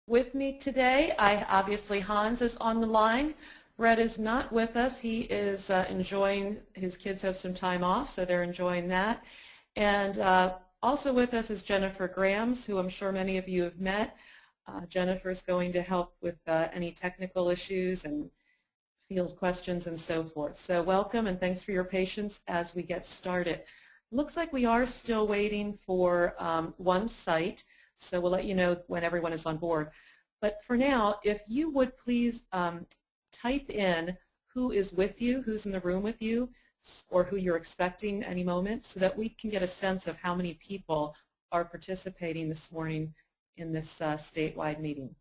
with me today. Obviously Hans is on the line. Brett is not with us. He is enjoying, his kids have some time off, so they're enjoying that. And also with us is Jennifer Grams, who I'm sure many of you have met. Jennifer is going to help with any technical issues and field questions and so forth. So welcome and thanks for your patience as we get started. Looks like we are still waiting for one site, so we'll let you know when everyone is on board. But for now, if you would please type in who is with you, who's in the room with you, or who you're expecting any moment, so that we can get a sense of how many people are participating this morning in this statewide meeting.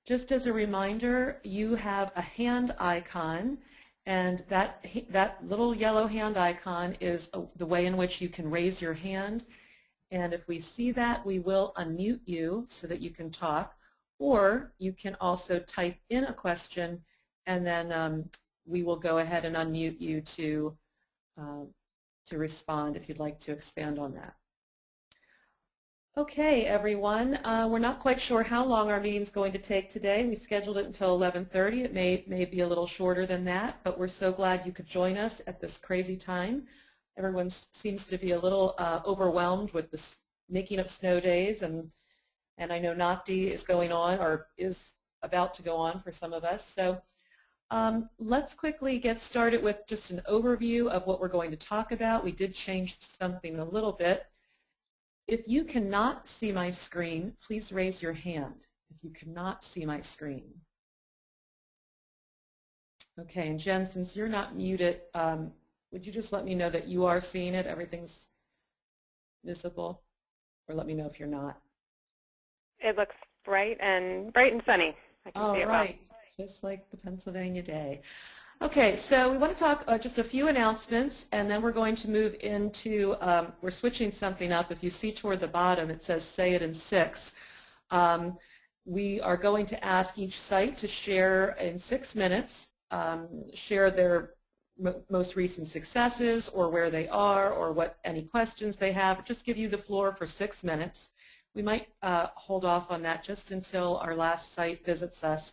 Just as a reminder, you have a hand icon, and that little yellow hand icon is the way in which you can raise your hand. And if we see that, we will unmute you so that you can talk, or you can also type in a question, and then we will go ahead and unmute you to respond if you'd like to expand on that. Okay, everyone, we're not quite sure how long our meeting is going to take today. We scheduled it until 11:30. It may be a little shorter than that, but we're so glad you could join us at this crazy time. Everyone seems to be a little overwhelmed with the making of snow days, and I know NOCD is going on, or is about to go on for some of us. So let's quickly get started with just an overview of what we're going to talk about. We did change something a little bit. If you cannot see my screen, please raise your hand if you cannot see my screen. Okay, and Jen, since you're not muted, would you just let me know that you are seeing it, everything's visible? Or let me know if you're not. It looks bright and sunny. I can see it well. Just like the Pennsylvania day. Okay, so we want to talk just a few announcements, and then we're going to move into, we're switching something up. If you see toward the bottom, it says say it in 6. We are going to ask each site to share in 6 minutes, share their most recent successes, or where they are, or what any questions they have. Just give you the floor for 6 minutes. We might hold off on that just until our last site visits us.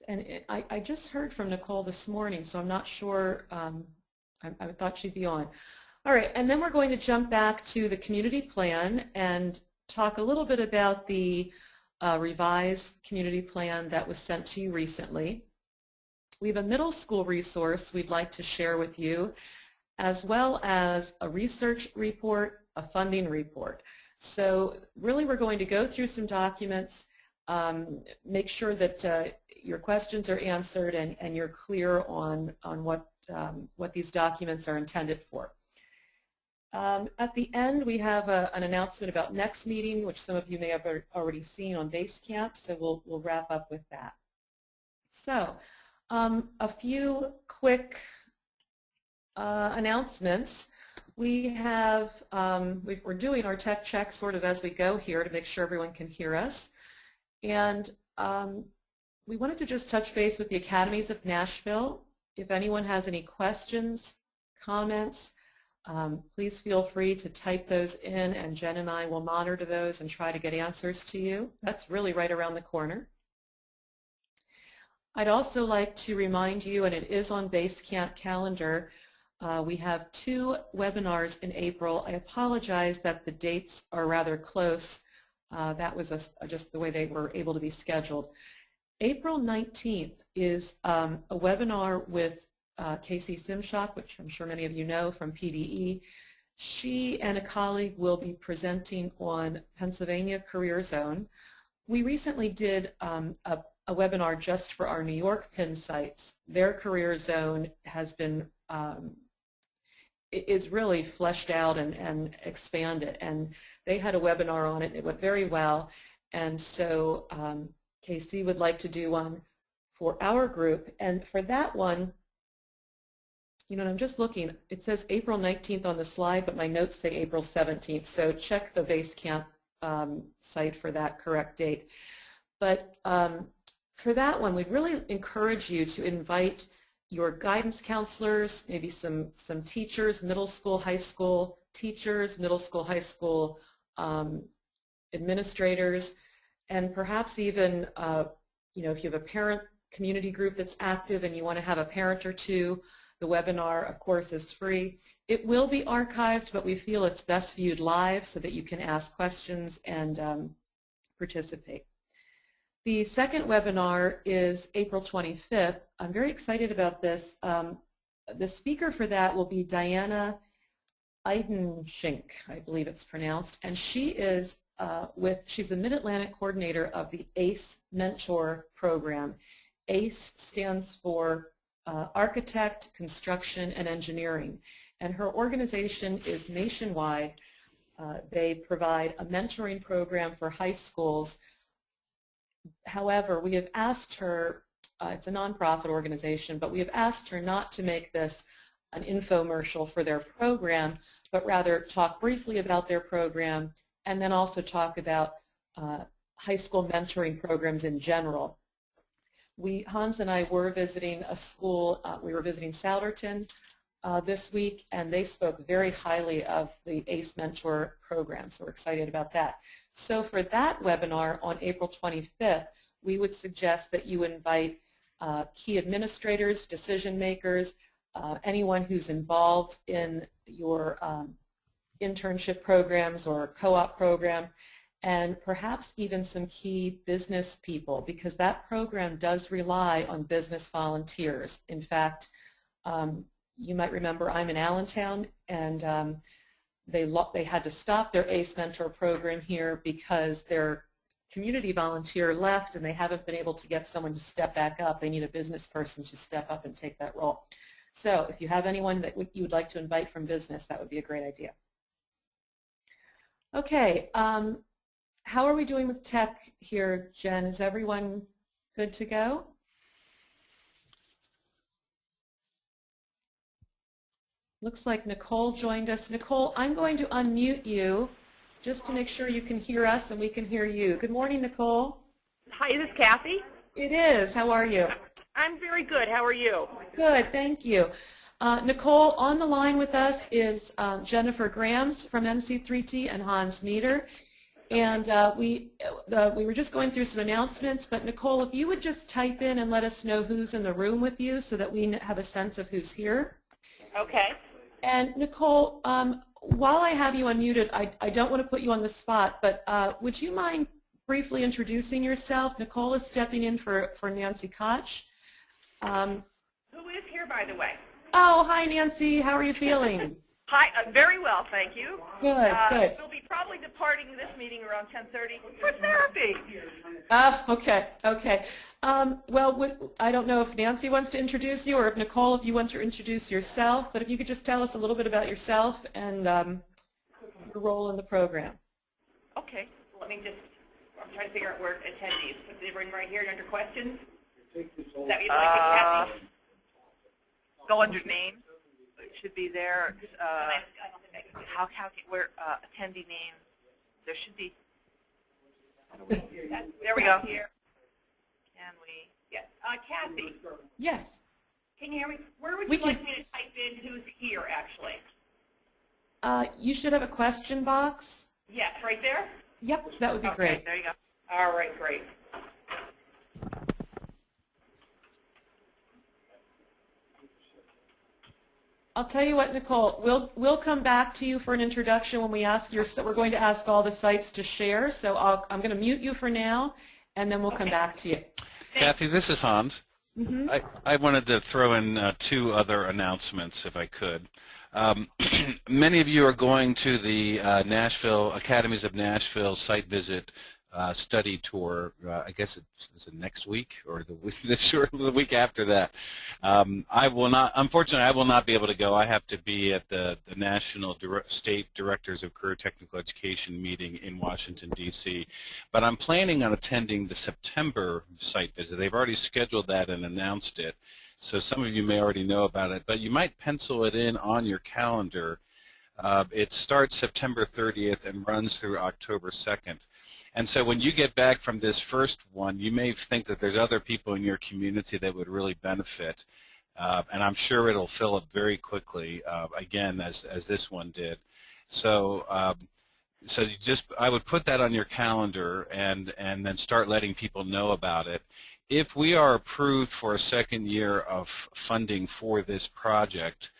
I just heard from Nicole this morning, so I'm not sure, I thought she'd be on. All right, and then we're going to jump back to the community plan and talk a little bit about the revised community plan that was sent to you recently. We have a middle school resource we'd like to share with you, as well as a research report, a funding report. So really we're going to go through some documents, make sure that your questions are answered and you're clear on what these documents are intended for. At the end, we have an announcement about next meeting, which some of you may have already seen on Basecamp, so we'll wrap up with that. So a few quick announcements. We have, we're doing our tech check sort of as we go here to make sure everyone can hear us. And we wanted to just touch base with the Academies of Nashville. If anyone has any questions, comments, please feel free to type those in, and Jen and I will monitor those and try to get answers to you. That's really right around the corner. I'd also like to remind you, and it is on Basecamp calendar, we have 2 webinars in April. I apologize that the dates are rather close. That was just the way they were able to be scheduled. April 19th is a webinar with Casey Simshok, which I'm sure many of you know from PDE. She and a colleague will be presenting on Pennsylvania Career Zone. We recently did a webinar just for our New York PIN sites. Their Career Zone has been is really fleshed out and expanded, and they had a webinar on it. It went very well, and so Casey would like to do one for our group. And for that one, you know, I'm just looking, it says April 19th on the slide, but my notes say April 17th, so check the Basecamp site for that correct date. But for that one, we'd really encourage you to invite your guidance counselors, maybe some teachers, middle school, high school teachers, middle school, high school administrators, and perhaps even if you have a parent community group that's active and you want to have a parent or two, the webinar, of course, is free. It will be archived, but we feel it's best viewed live so that you can ask questions and participate. The second webinar is April 25th. I'm very excited about this. The speaker for that will be Diana Eidenschink, I believe it's pronounced, and she is she's the Mid-Atlantic coordinator of the ACE Mentor program. ACE stands for Architect, Construction, and Engineering, and her organization is nationwide. They provide a mentoring program for high schools. However, we have asked her, it's a nonprofit organization, but we have asked her not to make this an infomercial for their program, but rather talk briefly about their program and then also talk about high school mentoring programs in general. Hans and I were visiting a school, we were visiting Souderton this week, and they spoke very highly of the ACE Mentor program, so we're excited about that. So for that webinar on April 25th, we would suggest that you invite key administrators, decision makers, anyone who's involved in your internship programs or co-op program, and perhaps even some key business people, because that program does rely on business volunteers. In fact, you might remember I'm in Allentown, and they had to stop their ACE Mentor program here because their community volunteer left and they haven't been able to get someone to step back up. They need a business person to step up and take that role. So if you have anyone that you would like to invite from business, that would be a great idea. Okay, how are we doing with tech here, Jen? Is everyone good to go? Looks like Nicole joined us. Nicole, I'm going to unmute you just to make sure you can hear us and we can hear you. Good morning, Nicole. Hi, is this Kathy? It is. How are you? I'm very good. How are you? Good, thank you. Nicole, on the line with us is Jennifer Grams from NC3T and Hans Meter. And we were just going through some announcements, but Nicole, if you would just type in and let us know who's in the room with you so that we have a sense of who's here. Okay. And Nicole, while I have you unmuted, I don't want to put you on the spot, but would you mind briefly introducing yourself? Nicole is stepping in for Nancy Koch. Who is here, by the way? Oh, hi, Nancy. How are you feeling? Hi, very well, thank you. Good, good. We'll be probably departing this meeting around 10:30 for therapy. Okay, okay. Well, I don't know if Nancy wants to introduce you or if Nicole, if you want to introduce yourself, but if you could just tell us a little bit about yourself and your role in the program. Okay, let me just, I'm trying to figure out where attendees. Put the ribbon right here under questions. Is that what you'd like, Kathy? Go under name. It should be there. Where attendee name? There should be. There we go. Here. Can we? Yes. Kathy. Yes. Can you hear me? Where would you like me to type in who's here, actually? You should have a question box. Yes, right there? Yep, that would be great. There you go. All right, great. I'll tell you what, Nicole, we'll come back to you for an introduction when we ask we're going to ask all the sites to share, so I'm going to mute you for now, and then we'll come back to you. Kathy, this is Hans. Mm-hmm. I wanted to throw in two other announcements, if I could. Many of you are going to the Academies of Nashville site visit study tour. I guess it's next week or the week after that. Unfortunately, I will not be able to go. I have to be at the National State Directors of Career Technical Education meeting in Washington, D.C. But I'm planning on attending the September site visit. They've already scheduled that and announced it. So some of you may already know about it, but you might pencil it in on your calendar. It starts September 30th and runs through October 2nd. And so when you get back from this first one, you may think that there's other people in your community that would really benefit. And I'm sure it'll fill up very quickly, again, as this one did. So So I would put that on your calendar and then start letting people know about it. If we are approved for a second year of funding for this project,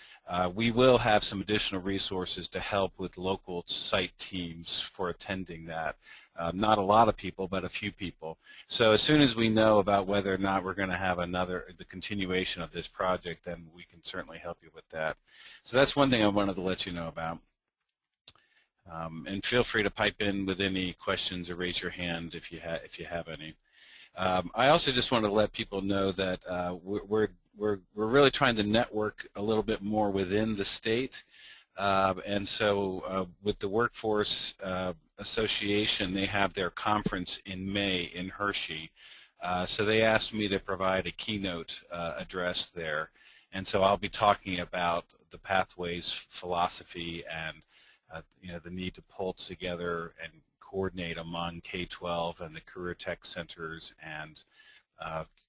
we will have some additional resources to help with local site teams for attending that. Not a lot of people, but a few people. So as soon as we know about whether or not we're going to have the continuation of this project, then we can certainly help you with that. So that's one thing I wanted to let you know about. And feel free to pipe in with any questions or raise your hand if you have any. I also just want to let people know that we're really trying to network a little bit more within the state, and so with the Workforce Association, they have their conference in May in Hershey. So they asked me to provide a keynote address there, and so I'll be talking about the Pathways philosophy and the need to pull together and coordinate among K-12 and the career tech centers and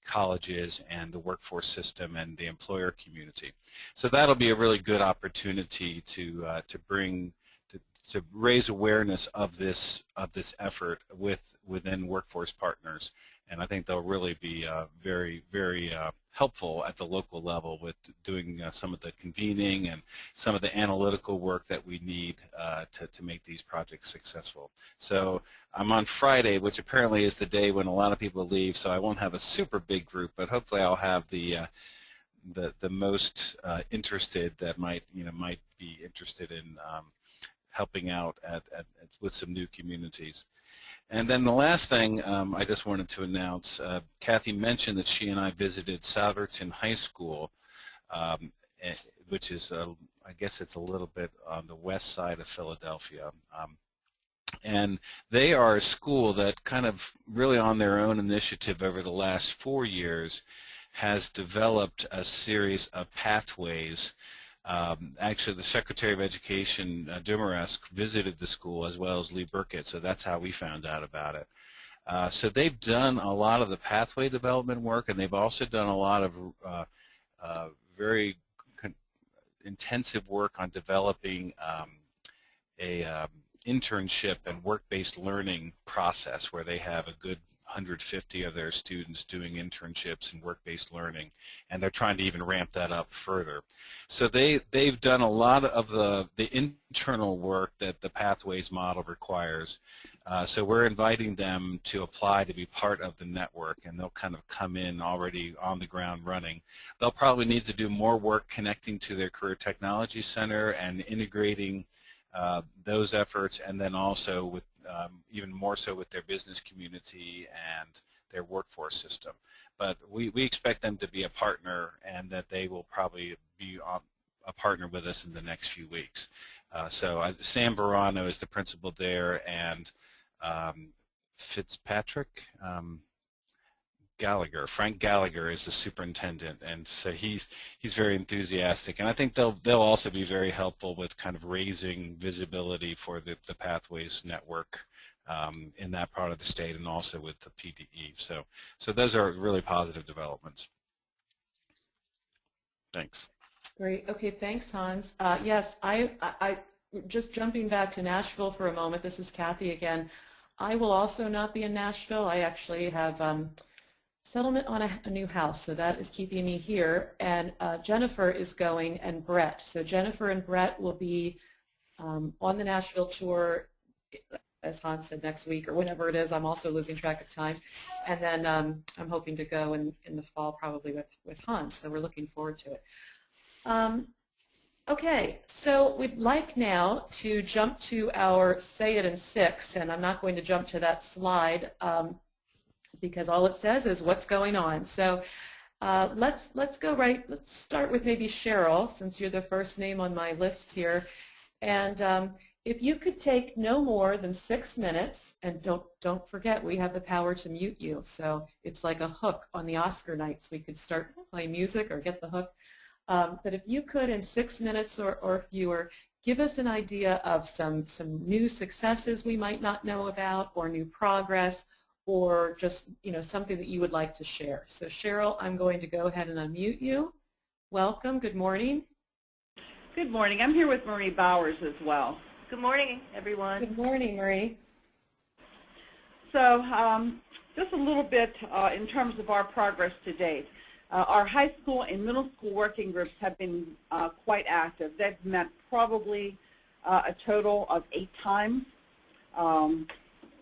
colleges and the workforce system and the employer community. So that'll be a really good opportunity to raise awareness of this effort within workforce partners, and I think they'll really be very, very helpful at the local level with doing some of the convening and some of the analytical work that we need to make these projects successful. So I'm on Friday, which apparently is the day when a lot of people leave, so I won't have a super big group, but hopefully I'll have the most interested that might be interested in helping out with some new communities. And then the last thing I just wanted to announce, Kathy mentioned that she and I visited Salverton High School, which is, I guess it's a little bit on the west side of Philadelphia. And they are a school that kind of really on their own initiative over the last 4 years has developed a series of pathways. Actually, the Secretary of Education, Dumaresque, visited the school as well as Lee Burkett, so that's how we found out about it. So they've done a lot of the pathway development work, and they've also done a lot of very intensive work on developing a internship and work-based learning process where they have a good 150 of their students doing internships and work-based learning, and they're trying to even ramp that up further. So they've done a lot of the internal work that the Pathways model requires. So we're inviting them to apply to be part of the network, and they'll kind of come in already on the ground running. They'll probably need to do more work connecting to their Career Technology Center and integrating those efforts, and then also with even more so with their business community and their workforce system. But we expect them to be a partner, and that they will probably be a partner with us in the next few weeks. So Sam Barano is the principal there, and Fitzpatrick Frank Gallagher is the superintendent, and so he's very enthusiastic, and I think they'll also be very helpful with kind of raising visibility for the Pathways network in that part of the state, and also with the PDE. So those are really positive developments. Thanks. Great. Okay. Thanks, Hans. Yes, I just jumping back to Nashville for a moment. This is Kathy again. I will also not be in Nashville. I actually have settlement on a new house, so that is keeping me here. And Jennifer is going, and Brett. So Jennifer and Brett will be on the Nashville tour, as Hans said, next week or whenever it is. I'm also losing track of time. And then I'm hoping to go in the fall probably with Hans, so we're looking forward to it. Okay, so we'd like now to jump to our Say It in 6, and I'm not going to jump to that slide because all it says is what's going on. So let's start with maybe Cheryl, since you're the first name on my list here. And if you could take no more than 6 minutes, and don't forget we have the power to mute you, so it's like a hook on the Oscar nights. We could start playing music or get the hook. But if you could, in 6 minutes or fewer, give us an idea of some new successes we might not know about, or new progress, or just something that you would like to share. So Cheryl, I'm going to go ahead and unmute you. Welcome. Good morning. Good morning. I'm here with Marie Bowers as well. Good morning, everyone. Good morning, Marie. So just a little bit in terms of our progress to date. Our high school and middle school working groups have been quite active. They've met probably a total of 8 times,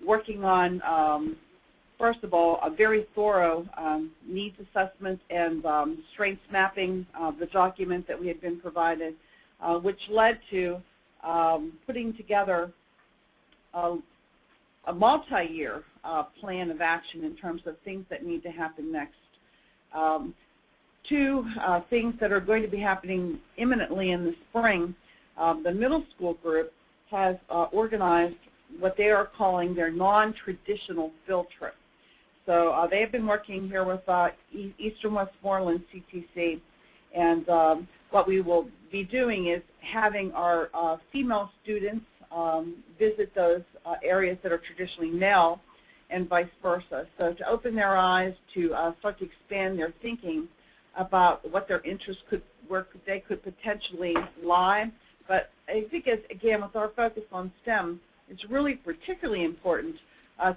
working on, first of all, a very thorough needs assessment and strengths mapping of the document that we had been provided, which led to putting together a multi-year plan of action in terms of things that need to happen next. 2 things that are going to be happening imminently in the spring. The middle school group has organized what they are calling their non-traditional field trip. So they have been working here with Eastern Westmoreland CTC, and what we will be doing is having our female students visit those areas that are traditionally male and vice versa. So to open their eyes, to start to expand their thinking about what their interests where they could potentially lie. But I think, again, with our focus on STEM, it's really particularly important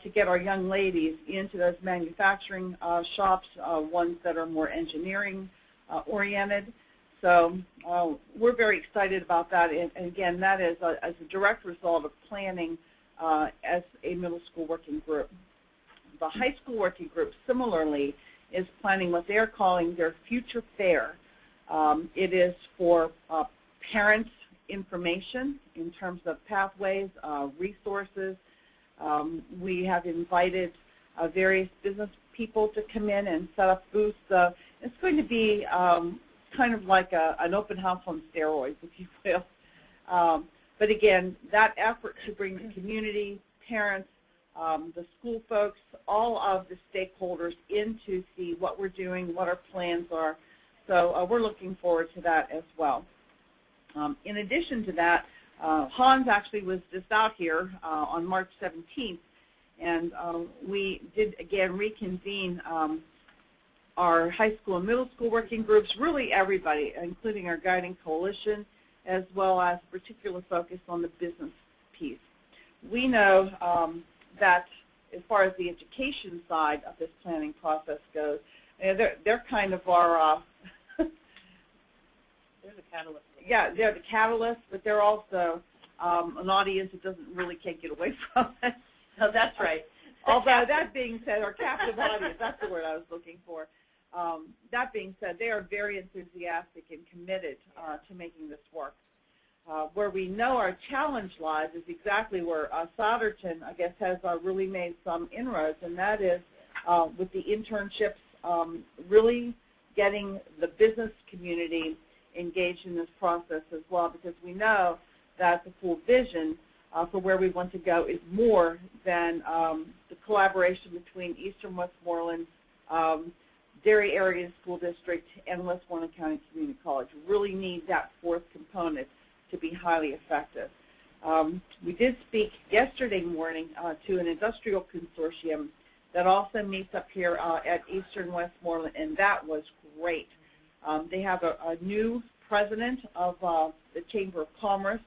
to get our young ladies into those manufacturing shops, ones that are more engineering oriented. So we're very excited about that, and again, that is as a direct result of planning as a middle school working group. The high school working group similarly is planning what they are calling their future fair. It is for parents' information in terms of pathways, resources. We have invited various business people to come in and set up booths. It's going to be kind of like an open house on steroids, if you will. But again, that effort to bring the community, parents, the school folks, all of the stakeholders in to see what we're doing, what our plans are. So we're looking forward to that as well. In addition to that, Hans actually was just out here on March 17th, and we did again reconvene our high school and middle school working groups, really everybody, including our guiding coalition, as well as a particular focus on the business piece. We know that as far as the education side of this planning process goes, they're kind of our They're the catalyst. Yeah, they're the catalyst, but they're also an audience that really can't get away from it. Oh, that's right. Although that being said, our captive audience, that's the word I was looking for. That being said, they are very enthusiastic and committed to making this work. Where we know our challenge lies is exactly where Souderton, I guess, has really made some inroads, and that is with the internships, really getting the business community engaged in this process as well, because we know that the full vision for where we want to go is more than the collaboration between Eastern Westmoreland, Dairy Area School District, and Westmoreland County Community College. We really need that 4th component to be highly effective. We did speak yesterday morning to an industrial consortium that also meets up here at Eastern Westmoreland, and that was great. They have a new president of the Chamber of Commerce,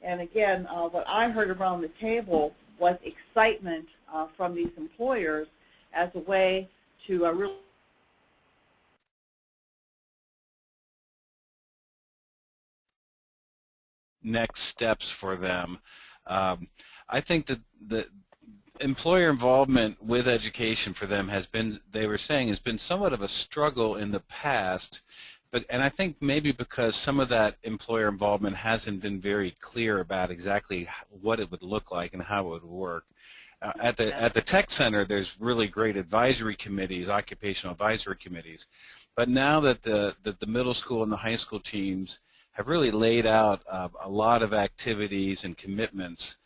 and again, what I heard around the table was excitement from these employers as a way to really next steps for them. I think that the employer involvement with education for them has been, they were saying, has been somewhat of a struggle in the past, and I think maybe because some of that employer involvement hasn't been very clear about exactly what it would look like and how it would work. At the Tech Center, there's really great advisory committees, occupational advisory committees, but now that the middle school and the high school teams have really laid out a lot of activities and commitments,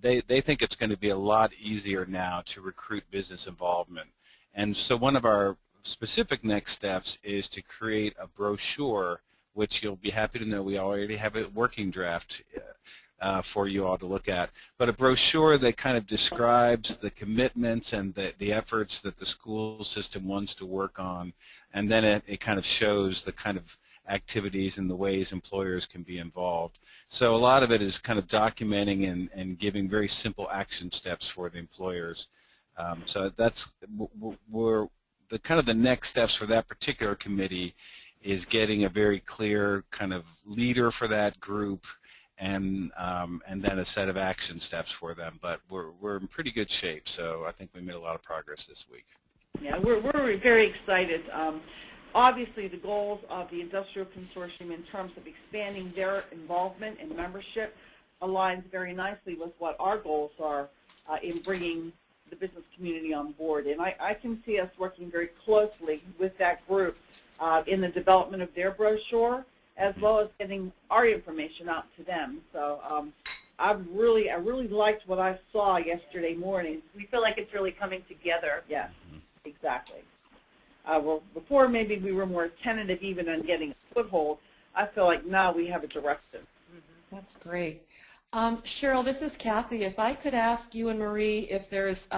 they think it's going to be a lot easier now to recruit business involvement. And so one of our specific next steps is to create a brochure, which you'll be happy to know we already have a working draft for you all to look at, but a brochure that kind of describes the commitments and the efforts that the school system wants to work on, and then it kind of shows the kind of activities and the ways employers can be involved. So a lot of it is kind of documenting and giving very simple action steps for the employers. So that's we're the kind of the next steps for that particular committee is getting a very clear kind of leader for that group, and then a set of action steps for them. But we're in pretty good shape, so I think we made a lot of progress this week. Yeah, we're very excited. Obviously, the goals of the Industrial Consortium in terms of expanding their involvement and membership aligns very nicely with what our goals are in bringing the business community on board. And I can see us working very closely with that group in the development of their brochure, as well as getting our information out to them. So I really liked what I saw yesterday morning. We feel like it's really coming together. Yes, exactly. Well, before maybe we were more tentative even on getting a foothold. I feel like now we have a directive. That's great. Cheryl, this is Kathy. If I could ask you and Marie if there's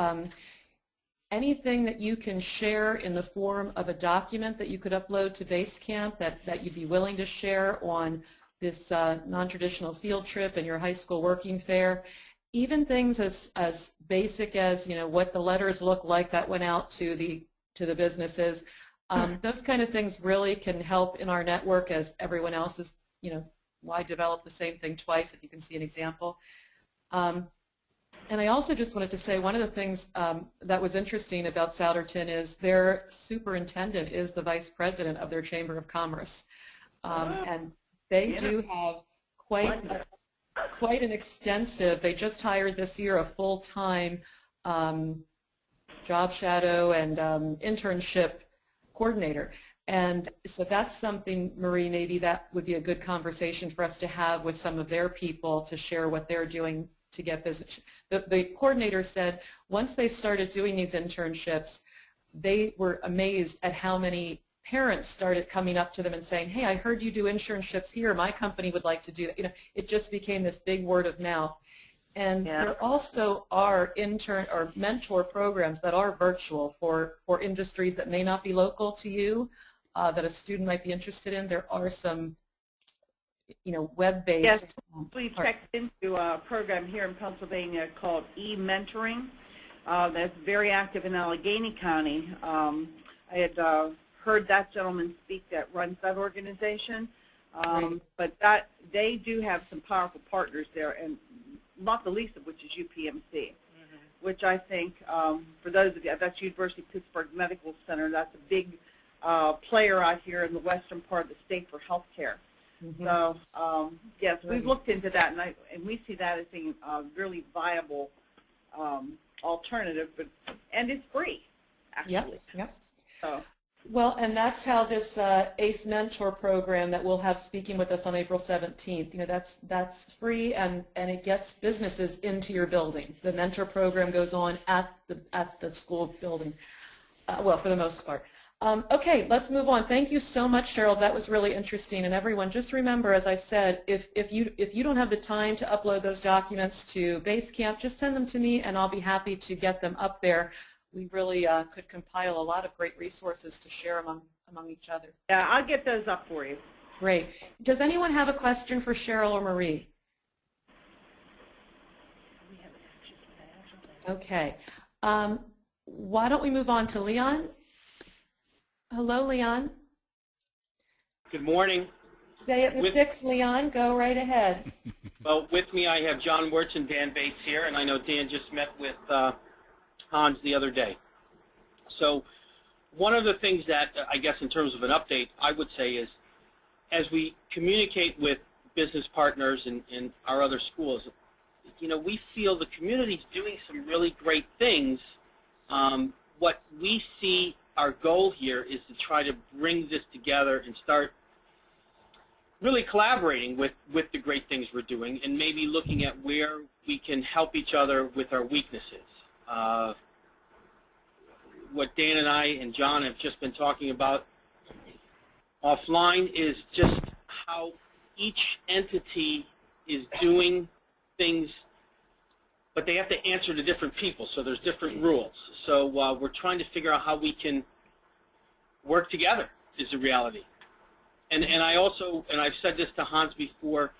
anything that you can share in the form of a document that you could upload to Basecamp that you'd be willing to share on this non-traditional field trip and your high school working fair, even things as basic as, you know, what the letters look like that went out to the businesses. Those kind of things really can help in our network as everyone else is, you know, why develop the same thing twice if you can see an example. And I also just wanted to say one of the things that was interesting about Souderton is their superintendent is the vice president of their Chamber of Commerce. And they do have quite an extensive, they just hired this year a full-time job shadow and internship coordinator. And so that's something, Marie, maybe that would be a good conversation for us to have with some of their people to share what they're doing to get business. The coordinator said once they started doing these internships, they were amazed at how many parents started coming up to them and saying, hey, I heard you do internships here. My company would like to do that. You know, it just became this big word of mouth. And there also are intern or mentor programs that are virtual for industries that may not be local to you, that a student might be interested in. There are some, you know, web-based. Yes, we checked into a program here in Pennsylvania called e-mentoring that's very active in Allegheny County. I had heard that gentleman speak that runs that organization, but that they do have some powerful partners there, and not the least of which is UPMC, which I think, for those of you, that's University of Pittsburgh Medical Center. That's a big player out here in the western part of the state for healthcare. So, yes, we've looked into that, and we see that as being a really viable alternative, and it's free, actually. Yep. So. Well, and that's how this ACE Mentor program that we'll have speaking with us on April 17th, you know, that's free, and it gets businesses into your building. The mentor program goes on at the school building, well, for the most part. Okay, let's move on. Thank you so much, Cheryl. That was really interesting. And everyone, just remember, as I said, if you don't have the time to upload those documents to Basecamp, just send them to me, and I'll be happy to get them up there. We really could compile a lot of great resources to share among each other. Yeah, I'll get those up for you. Great. Does anyone have a question for Cheryl or Marie? Okay. Why don't we move on to Leon? Hello, Leon. Good morning. Say it in 6, Leon. Go right ahead. Well, with me I have John Wirtz and Dan Bates here, and I know Dan just met with Hans the other day. So one of the things that I guess in terms of an update I would say is as we communicate with business partners in our other schools, you know, we feel the community's doing some really great things. What we see our goal here is to try to bring this together and start really collaborating with the great things we're doing and maybe looking at where we can help each other with our weaknesses. What Dan and I and John have just been talking about offline is just how each entity is doing things, but they have to answer to different people, so there's different rules. So we're trying to figure out how we can work together is the reality. And I also, and I've said this to Hans before,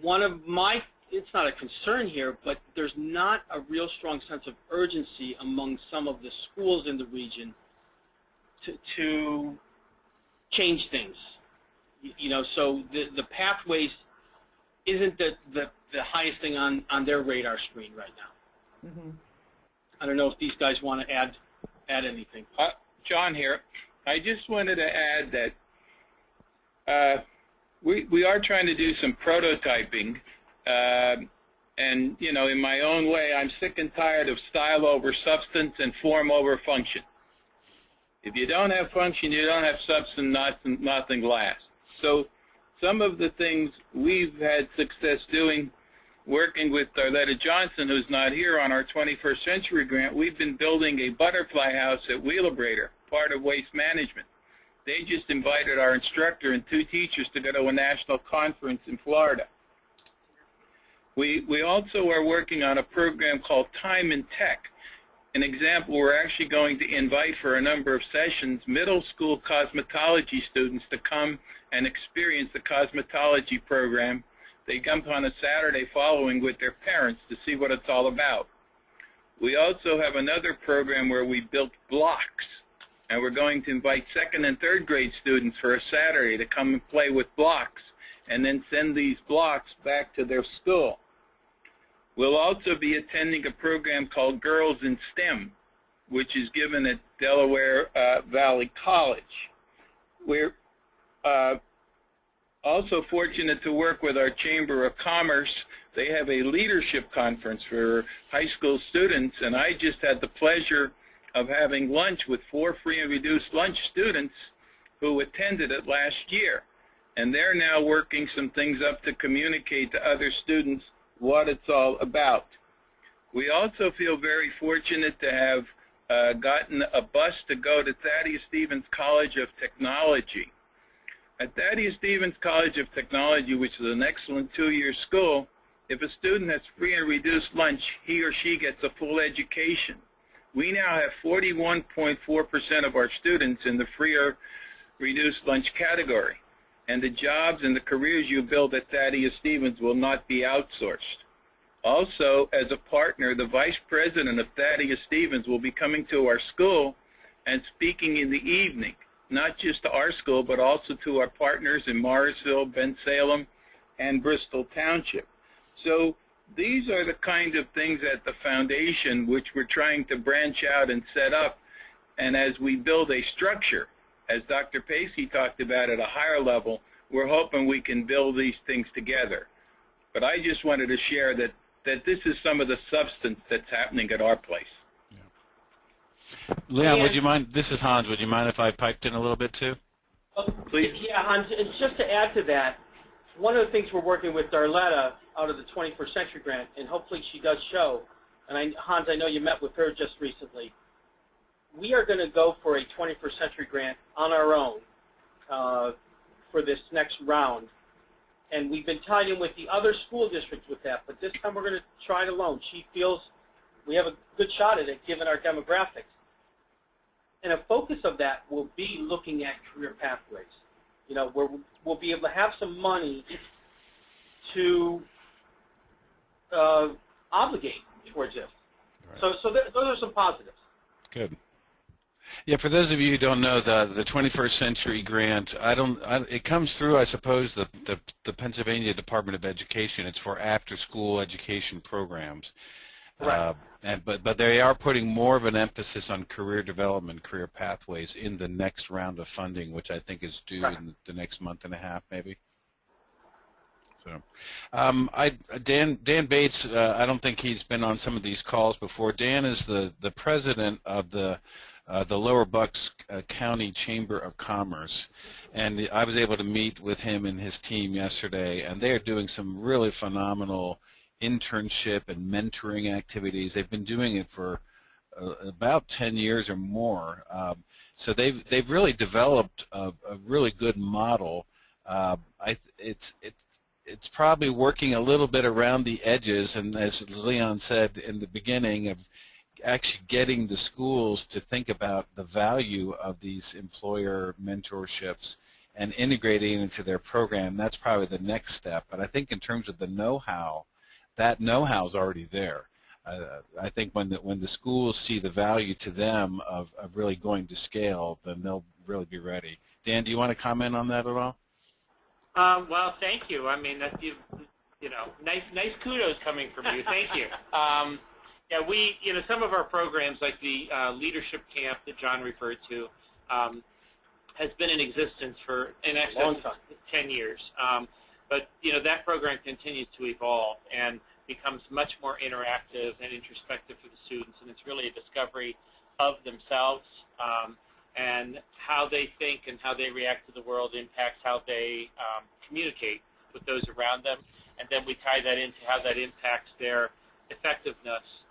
one of my, it's not a concern here, but there's not a real strong sense of urgency among some of the schools in the region to change things. You know, so the pathways isn't the highest thing on their radar screen right now. Mm-hmm. I don't know if these guys want to add anything. John here. I just wanted to add that we are trying to do some prototyping, and you know, in my own way, I'm sick and tired of style over substance and form over function. If you don't have function, you don't have substance, nothing lasts. So some of the things we've had success doing, working with Darletta Johnson, who's not here, on our 21st Century Grant, we've been building a butterfly house at Wheelabrator, part of waste management. They just invited our instructor and 2 teachers to go to a national conference in Florida. We also are working on a program called Time in Tech. An example, we're actually going to invite for a number of sessions middle school cosmetology students to come and experience the cosmetology program. They come on a Saturday following with their parents to see what it's all about. We also have another program where we built blocks, and we're going to invite 2nd and 3rd grade students for a Saturday to come and play with blocks and then send these blocks back to their school. We'll also be attending a program called Girls in STEM, which is given at Delaware Valley College. We're also fortunate to work with our Chamber of Commerce. They have a leadership conference for high school students, and I just had the pleasure of having lunch with 4 free and reduced lunch students who attended it last year. And they're now working some things up to communicate to other students what it's all about. We also feel very fortunate to have gotten a bus to go to Thaddeus Stevens College of Technology. At Thaddeus Stevens College of Technology, which is an excellent 2-year school, if a student has free and reduced lunch, he or she gets a full education. We now have 41.4% of our students in the free or reduced lunch category. And the jobs and the careers you build at Thaddeus Stevens will not be outsourced. Also, as a partner, the Vice President of Thaddeus Stevens will be coming to our school and speaking in the evening, not just to our school, but also to our partners in Morrisville, Bensalem, and Bristol Township. So these are the kind of things at the foundation which we're trying to branch out and set up. And as we build a structure, as Dr. Pacey talked about at a higher level, we're hoping we can build these things together. But I just wanted to share that this is some of the substance that's happening at our place. Yeah. Leon, would you mind, this is Hans, would you mind if I piped in a little bit too? Please. Yeah, Hans, and just to add to that, one of the things we're working with Darletta out of the 21st Century Grant, and hopefully she does show, and Hans, I know you met with her just recently, we are going to go for a 21st Century Grant on our own for this next round. And we've been tied in with the other school districts with that, but this time we're going to try it alone. She feels we have a good shot at it given our demographics. And a focus of that will be looking at career pathways. You know, where we'll be able to have some money to obligate towards this. Right. So those are some positives. Good. Yeah, for those of you who don't know, the 21st Century Grant, it comes through, I suppose, the Pennsylvania Department of Education. It's for after-school education programs. Right. But they are putting more of an emphasis on career development, career pathways in the next round of funding, which I think is due in the next month and a half, maybe. So, Dan Bates, I don't think he's been on some of these calls before. Dan is the president of the Lower Bucks County Chamber of Commerce, and I was able to meet with him and his team yesterday, and they are doing some really phenomenal internship and mentoring activities. They've been doing it for about 10 years or more, so they've really developed a really good model. It's probably working a little bit around the edges, and as Leon said in the beginning, of actually getting the schools to think about the value of these employer mentorships and integrating it into their program, that's probably the next step. But I think in terms of the know-how, that know-how is already there. I think when the schools see the value to them of really going to scale, then they'll really be ready. Dan, do you want to comment on that at all? Well, thank you. I mean, that's nice kudos coming from you. Thank you. Yeah, some of our programs, like the leadership camp that John referred to, has been in existence for in excess of 10 years. But that program continues to evolve and becomes much more interactive and introspective for the students, and it's really a discovery of themselves, and how they think and how they react to the world impacts how they communicate with those around them, and then we tie that into how that impacts their effectiveness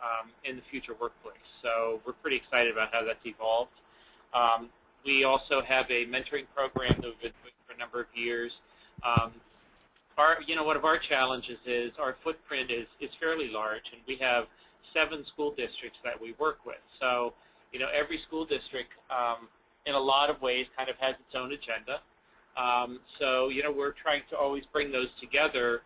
in the future workplace. So we're pretty excited about how that's evolved. We also have a mentoring program that we've been doing for a number of years. One of our challenges is our footprint is fairly large, and we have 7 school districts that we work with. So, every school district, in a lot of ways, kind of has its own agenda. So, we're trying to always bring those together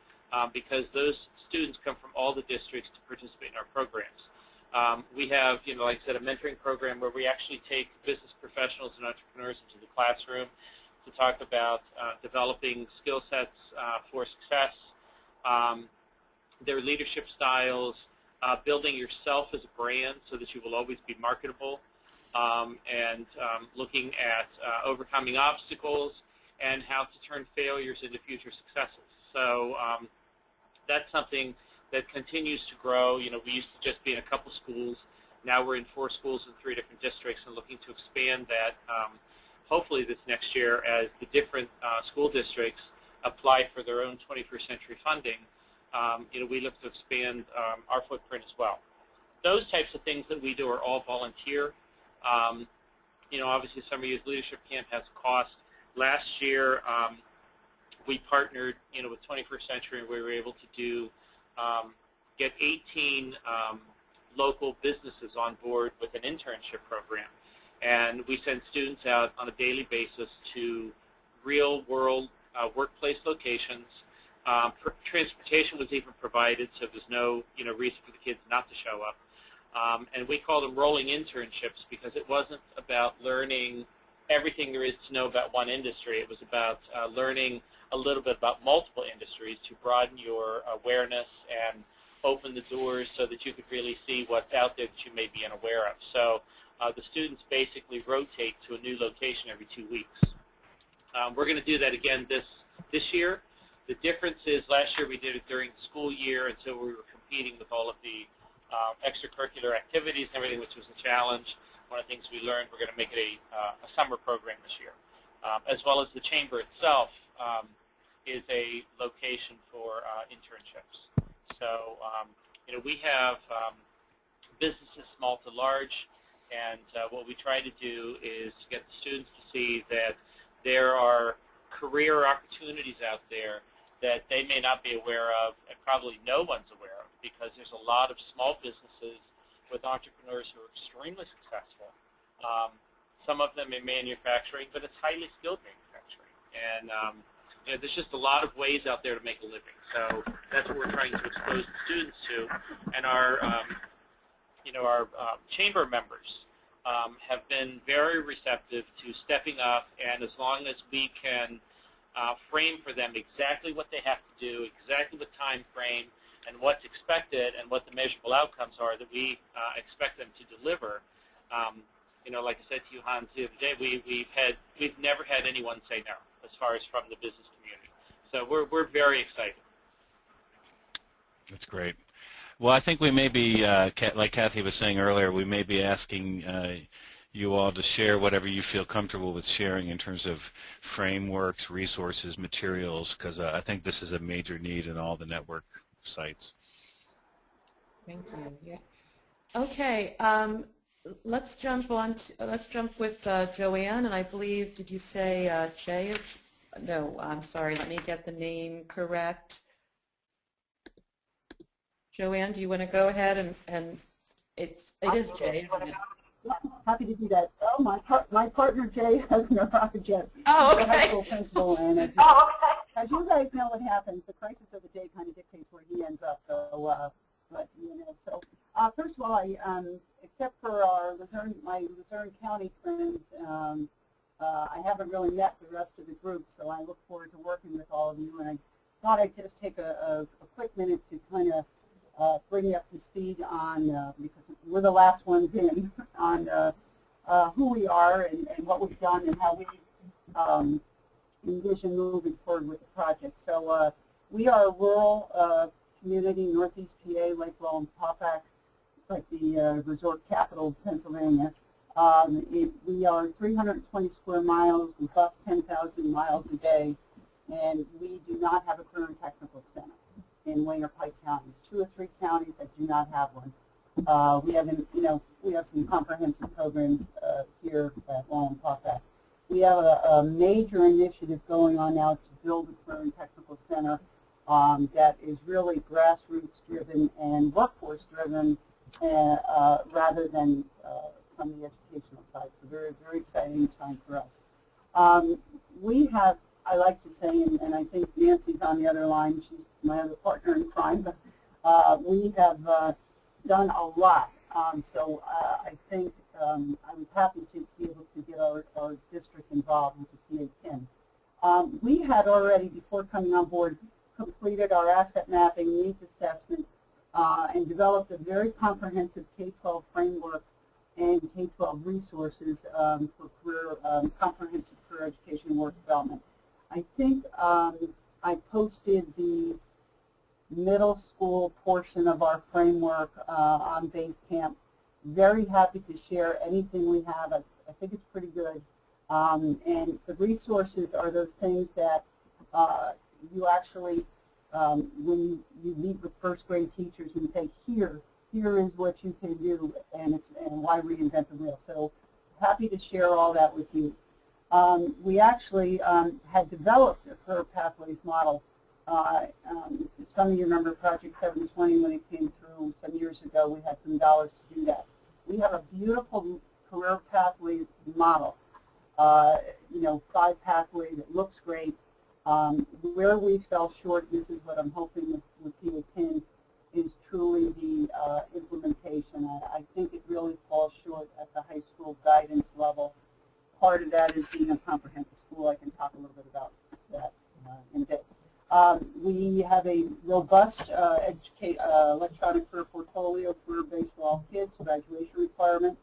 because those students come from all the districts to participate in our programs. We have, like I said, a mentoring program where we actually take business professionals and entrepreneurs into the classroom to talk about developing skill sets for success, their leadership styles, building yourself as a brand so that you will always be marketable, and looking at overcoming obstacles and how to turn failures into future successes. So that's something that continues to grow. We used to just be in a couple schools. Now we're in 4 schools in 3 different districts and looking to expand that hopefully this next year as the different school districts apply for their own 21st century funding. We look to expand our footprint as well. Those types of things that we do are all volunteer. Obviously Summer Youth Leadership Camp has a cost. Last year we partnered with 21st Century, and we were able to get 18 local businesses on board with an internship program. And we send students out on a daily basis to real-world workplace locations. Transportation was even provided, so there's no reason for the kids not to show up. And we call them rolling internships because it wasn't about learning everything there is to know about one industry. It was about learning a little bit about multiple industries to broaden your awareness and open the doors so that you could really see what's out there that you may be unaware of. So the students basically rotate to a new location every 2 weeks. We're going to do that again this year. The difference is last year we did it during the school year, and so we were competing with all of the extracurricular activities and everything, which was a challenge. One of the things we learned, we're going to make it a summer program this year. As well as the chamber itself is a location for internships. So, we have businesses small to large, and what we try to do is get the students to see that there are career opportunities out there that they may not be aware of, and probably no one's aware of, because there's a lot of small businesses with entrepreneurs who are extremely successful. Some of them in manufacturing, but it's highly skilled manufacturing. And there's just a lot of ways out there to make a living. So that's what we're trying to expose the students to. And our chamber members have been very receptive to stepping up, and as long as we can frame for them exactly what they have to do, exactly the time frame, and what's expected, and what the measurable outcomes are that we expect them to deliver. Like I said to you, Hans, the other day, we've never had anyone say no as far as from the business community. So we're very excited. That's great. Well, I think we may be, like Kathy was saying earlier, we may be asking you all to share whatever you feel comfortable with sharing in terms of frameworks, resources, materials, because I think this is a major need in all the network sites. Thank you. Yeah. Okay. Let's jump with Joanne, and I believe, did you say Jay is? No, I'm sorry. Let me get the name correct. Joanne, do you want to go ahead and it is Jay, isn't it? Yeah, happy to do that. Oh, my partner Jay has an jet. Oh, He's the high okay. school principal, and as you guys know, what happens, the crisis of the day kind of dictates where he ends up. So, but you know, so first of all, except for my Luzerne County friends, I haven't really met the rest of the group. So I look forward to working with all of you. And I thought I'd just take a quick minute to kind of bring you up to speed on, because we're the last ones in, on who we are and what we've done and how we envision moving forward with the project. So we are a rural community, Northeast PA, Lakeville and Paupack. It's like the resort capital of Pennsylvania. We are 320 square miles. We bus 10,000 miles a day, and we do not have a career and technical center in Wayne or Pike counties. 2 or 3 counties that do not have one. We have some comprehensive programs here at Wayne and Paupack. We have a major initiative going on now to build a career and technical center that is really grassroots driven and workforce driven, rather than from the educational side. So very, very exciting time for us. We have, I like to say, and I think Nancy's on the other line, she's my other partner in crime, but we have done a lot. So I think I was happy to be able to get our district involved with the PA Pin. We had already, before coming on board, completed our asset mapping, needs assessment, and developed a very comprehensive K-12 framework and K-12 resources for comprehensive career education and work development. I think I posted the middle school portion of our framework on Basecamp. Very happy to share anything we have. I think it's pretty good. And the resources are those things that you actually, when you meet with first grade teachers and say, here is what you can do, and why reinvent the wheel. So happy to share all that with you. We actually had developed a career pathways model. Some of you remember Project 720 when it came through some years ago. We had some dollars to do that. We have a beautiful career pathways model. 5 pathway that looks great. Where we fell short, this is what I'm hoping with PA Pin, is truly the implementation. I think it really falls short at the high school guidance level. Part of that is being a comprehensive school. I can talk a little bit about that in a bit. We have a robust electronic career portfolio for baseball kids, graduation requirement.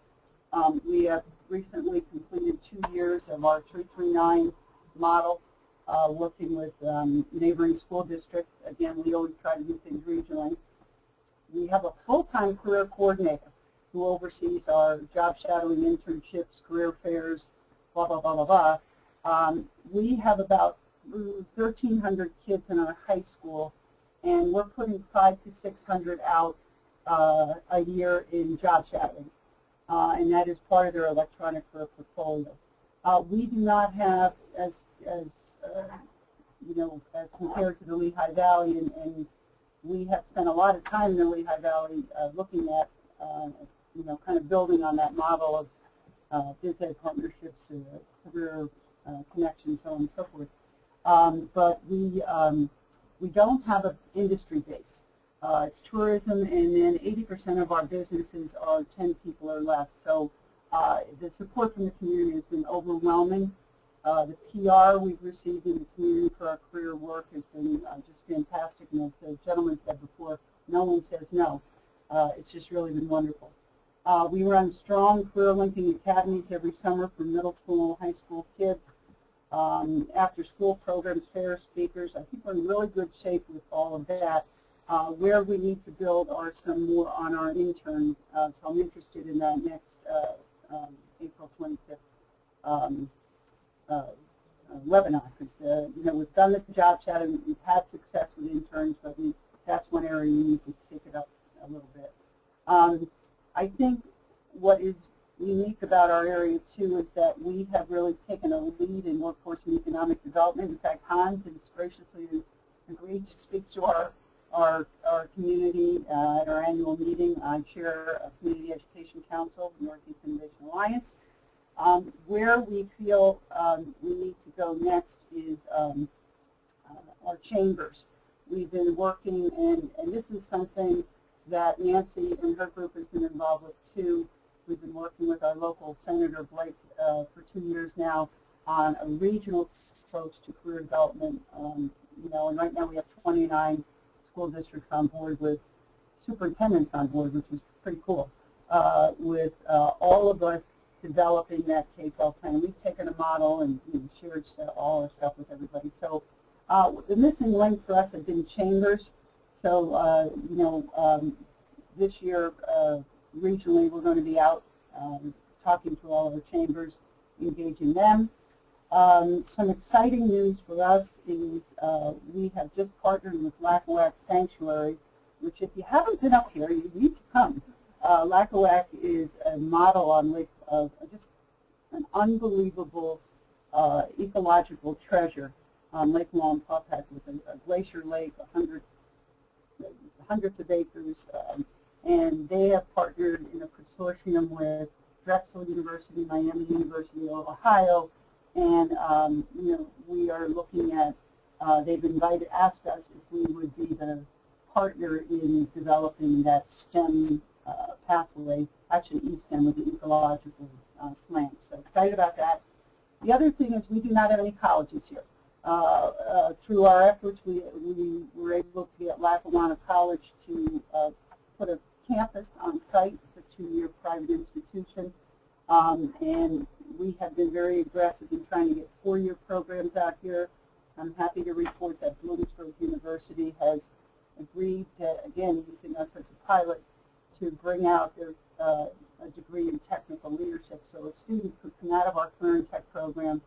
We have recently completed 2 years of our 339 model, working with neighboring school districts. Again, we always try to do things regionally. We have a full-time career coordinator who oversees our job shadowing, internships, career fairs, blah, blah, blah, blah, blah. We have about 1,300 kids in our high school, and we're putting 500 to 600 out a year in job shadowing, and that is part of their electronic career portfolio. We do not have, as compared to the Lehigh Valley, and we have spent a lot of time in the Lehigh Valley looking at, kind of building on that model of phys ed partnerships, career connections, so on and so forth. But we don't have an industry base. It's tourism, and then 80% of our businesses are 10 people or less. So the support from the community has been overwhelming. The PR we've received in the community for our career work has been just fantastic. And as the gentleman said before, no one says no. It's just really been wonderful. We run strong career linking academies every summer for middle school, high school kids. After school programs, fairs, speakers. I think we're in really good shape with all of that. Where we need to build are some more on our interns. So I'm interested in that next April 25th webinar, because we've done this job chat and we've had success with interns, but that's one area we need to take it up a little bit. I think what is unique about our area too is that we have really taken a lead in workforce and economic development. In fact, Hans has graciously agreed to speak to our our community at our annual meeting. I chair a Community Education Council, Northeast Innovation Alliance. Where we feel we need to go next is our chambers. We've been working, and this is something that Nancy and her group has been involved with too. We've been working with our local Senator Blake for 2 years now on a regional approach to career development. You know, and right now we have 29 school districts on board with superintendents on board, which is pretty cool, with all of us developing that K-12 plan. We've taken a model and shared all our stuff with everybody. So the missing link for us has been chambers. So, you know, this year, regionally, we're going to be out talking to all of our chambers, engaging them. Some exciting news for us is we have just partnered with Lackawanna Sanctuary, which if you haven't been up here, you need to come. Lackawanna is a model on Lake of just an unbelievable ecological treasure on Lake Wallenpaupack with a glacier lake, hundreds of acres, and they have partnered in a consortium with Drexel University, Miami University of Ohio, and you know, we are looking at, they've asked us if we would be the partner in developing that STEM pathway, actually E-STEM with the ecological slant. So excited about that. The other thing is we do not have any colleges here. Through our efforts, we were able to get Lackawanna College to put a campus on site. It's a 2-year private institution, and we have been very aggressive in trying to get 4-year programs out here. I'm happy to report that Bloomsburg University has agreed to, again, using us as a pilot, to bring out their a degree in technical leadership. So a student could come out of our current tech programs,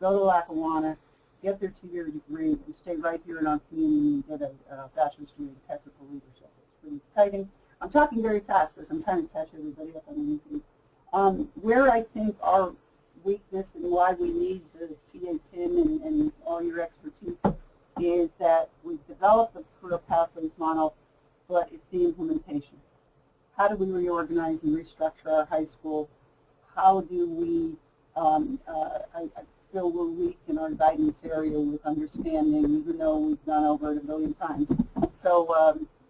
go to Lackawanna, get their 2-year degree, and stay right here in our community and get a bachelor's degree in technical leadership. It's pretty exciting. I'm talking very fast because I'm trying to catch everybody up on anything. Where I think our weakness and why we need the PA PIN and all your expertise is that we've developed the career pathways model, but it's the implementation. How do we reorganize and restructure our high school? How do we, I feel we're weak in our guidance area with understanding, even though we've gone over it a million times. So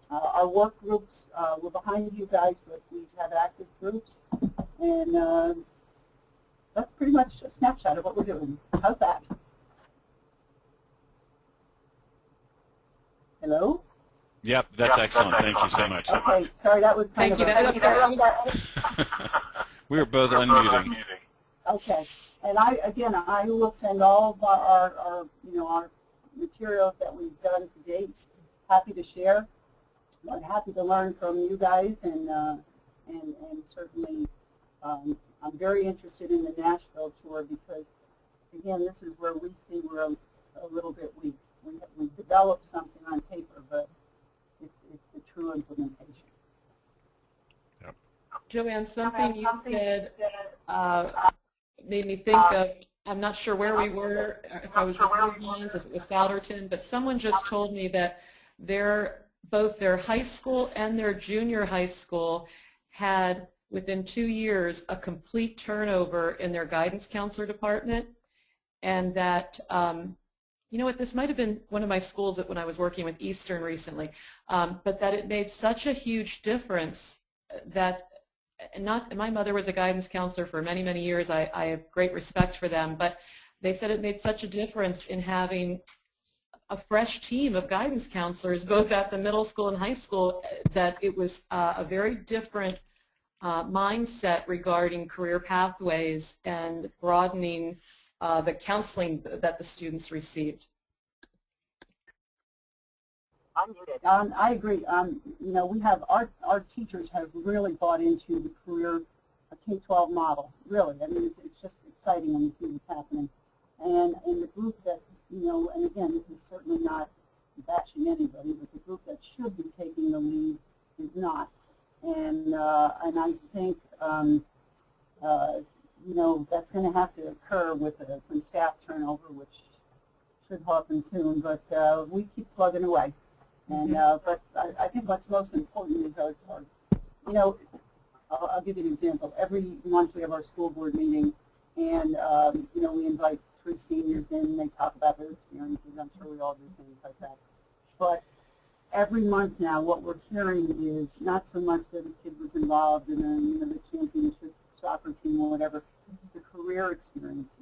our work groups, we're behind you guys, but we have active groups, and that's pretty much a snapshot of what we're doing. How's that? Hello? Yep, that's excellent. Thank you so much. Okay, sorry, that was kind of We were both unmuting. Okay, and I will send all of our materials that we've done to date. Happy to share. I'm happy to learn from you guys, and certainly I'm very interested in the Nashville tour because, again, this is where we see we're a little bit weak. We've developed something on paper, but it's the true implementation. Yep. Joanne, something you said made me think of, I'm not sure where we were, if I was reviewing ones, if it was Souderton, but someone just told me that both their high school and their junior high school had, within 2 years, a complete turnover in their guidance counselor department, and that, you know what, this might have been one of my schools when I was working with Eastern recently, but that it made such a huge difference that, my mother was a guidance counselor for many, many years. I have great respect for them, but they said it made such a difference in having a fresh team of guidance counselors, both at the middle school and high school, that it was a very different mindset regarding career pathways and broadening the counseling that the students received. I agree. You know, we have our teachers have really bought into the career K-12 model. Really, I mean, it's just exciting when you see what's happening. And the group that, you know, and again, this is certainly not bashing anybody, but the group that should be taking the lead is not. And I think you know, that's going to have to occur with some staff turnover, which should happen soon. But we keep plugging away. And but I think what's most important is our you know, I'll give you an example. Every month we have our school board meeting, and you know, we invite 3 seniors in, and they talk about their experiences. I'm sure we all do things like that. But every month now, what we're hearing is not so much that a kid was involved in the championship soccer team or whatever, the career experiences.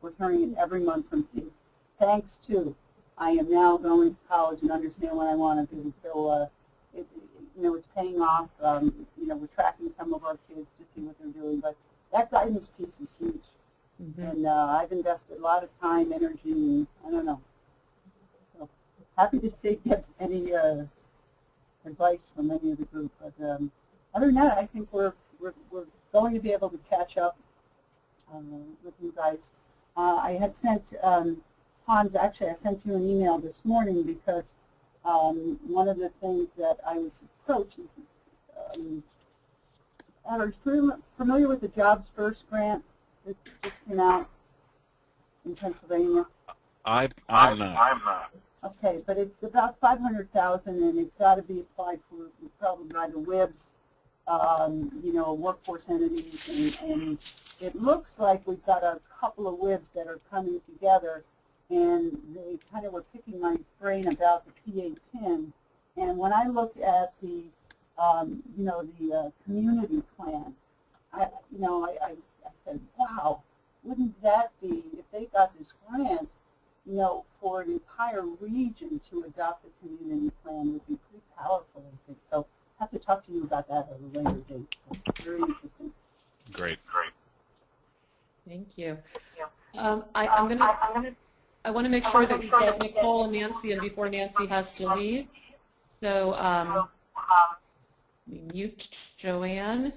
We're hearing it every month from kids. Thanks to, I am now going to college and understand what I want to do. So, you know, it's paying off. You know, we're tracking some of our kids to see what they're doing, but that guidance piece is huge. Mm-hmm. And I've invested a lot of time, energy, and I don't know. So happy to see get any advice from any of the group. But other than that, I think we're going to be able to catch up with you guys. I had sent Hans. Actually, I sent you an email this morning because one of the things that I was approached is, are you familiar with the Jobs First grant that just came out in Pennsylvania? I'm not. Okay, but it's about $500,000, and it's got to be applied for probably by the WIBs, you know, workforce entities, and it looks like we've got a couple of WIBs that are coming together, and they kind of were picking my brain about the PA PIN. And when I looked at the, you know, the community plan, I said, wow, wouldn't that be, if they got this grant, you know, for an entire region to adopt a community plan would be pretty powerful, I think. So I have to talk to you about that at a later date. It's very interesting. Great. Thank you. I want to make sure that we get Nicole and Nancy in before Nancy has to leave. So we mute Joanne.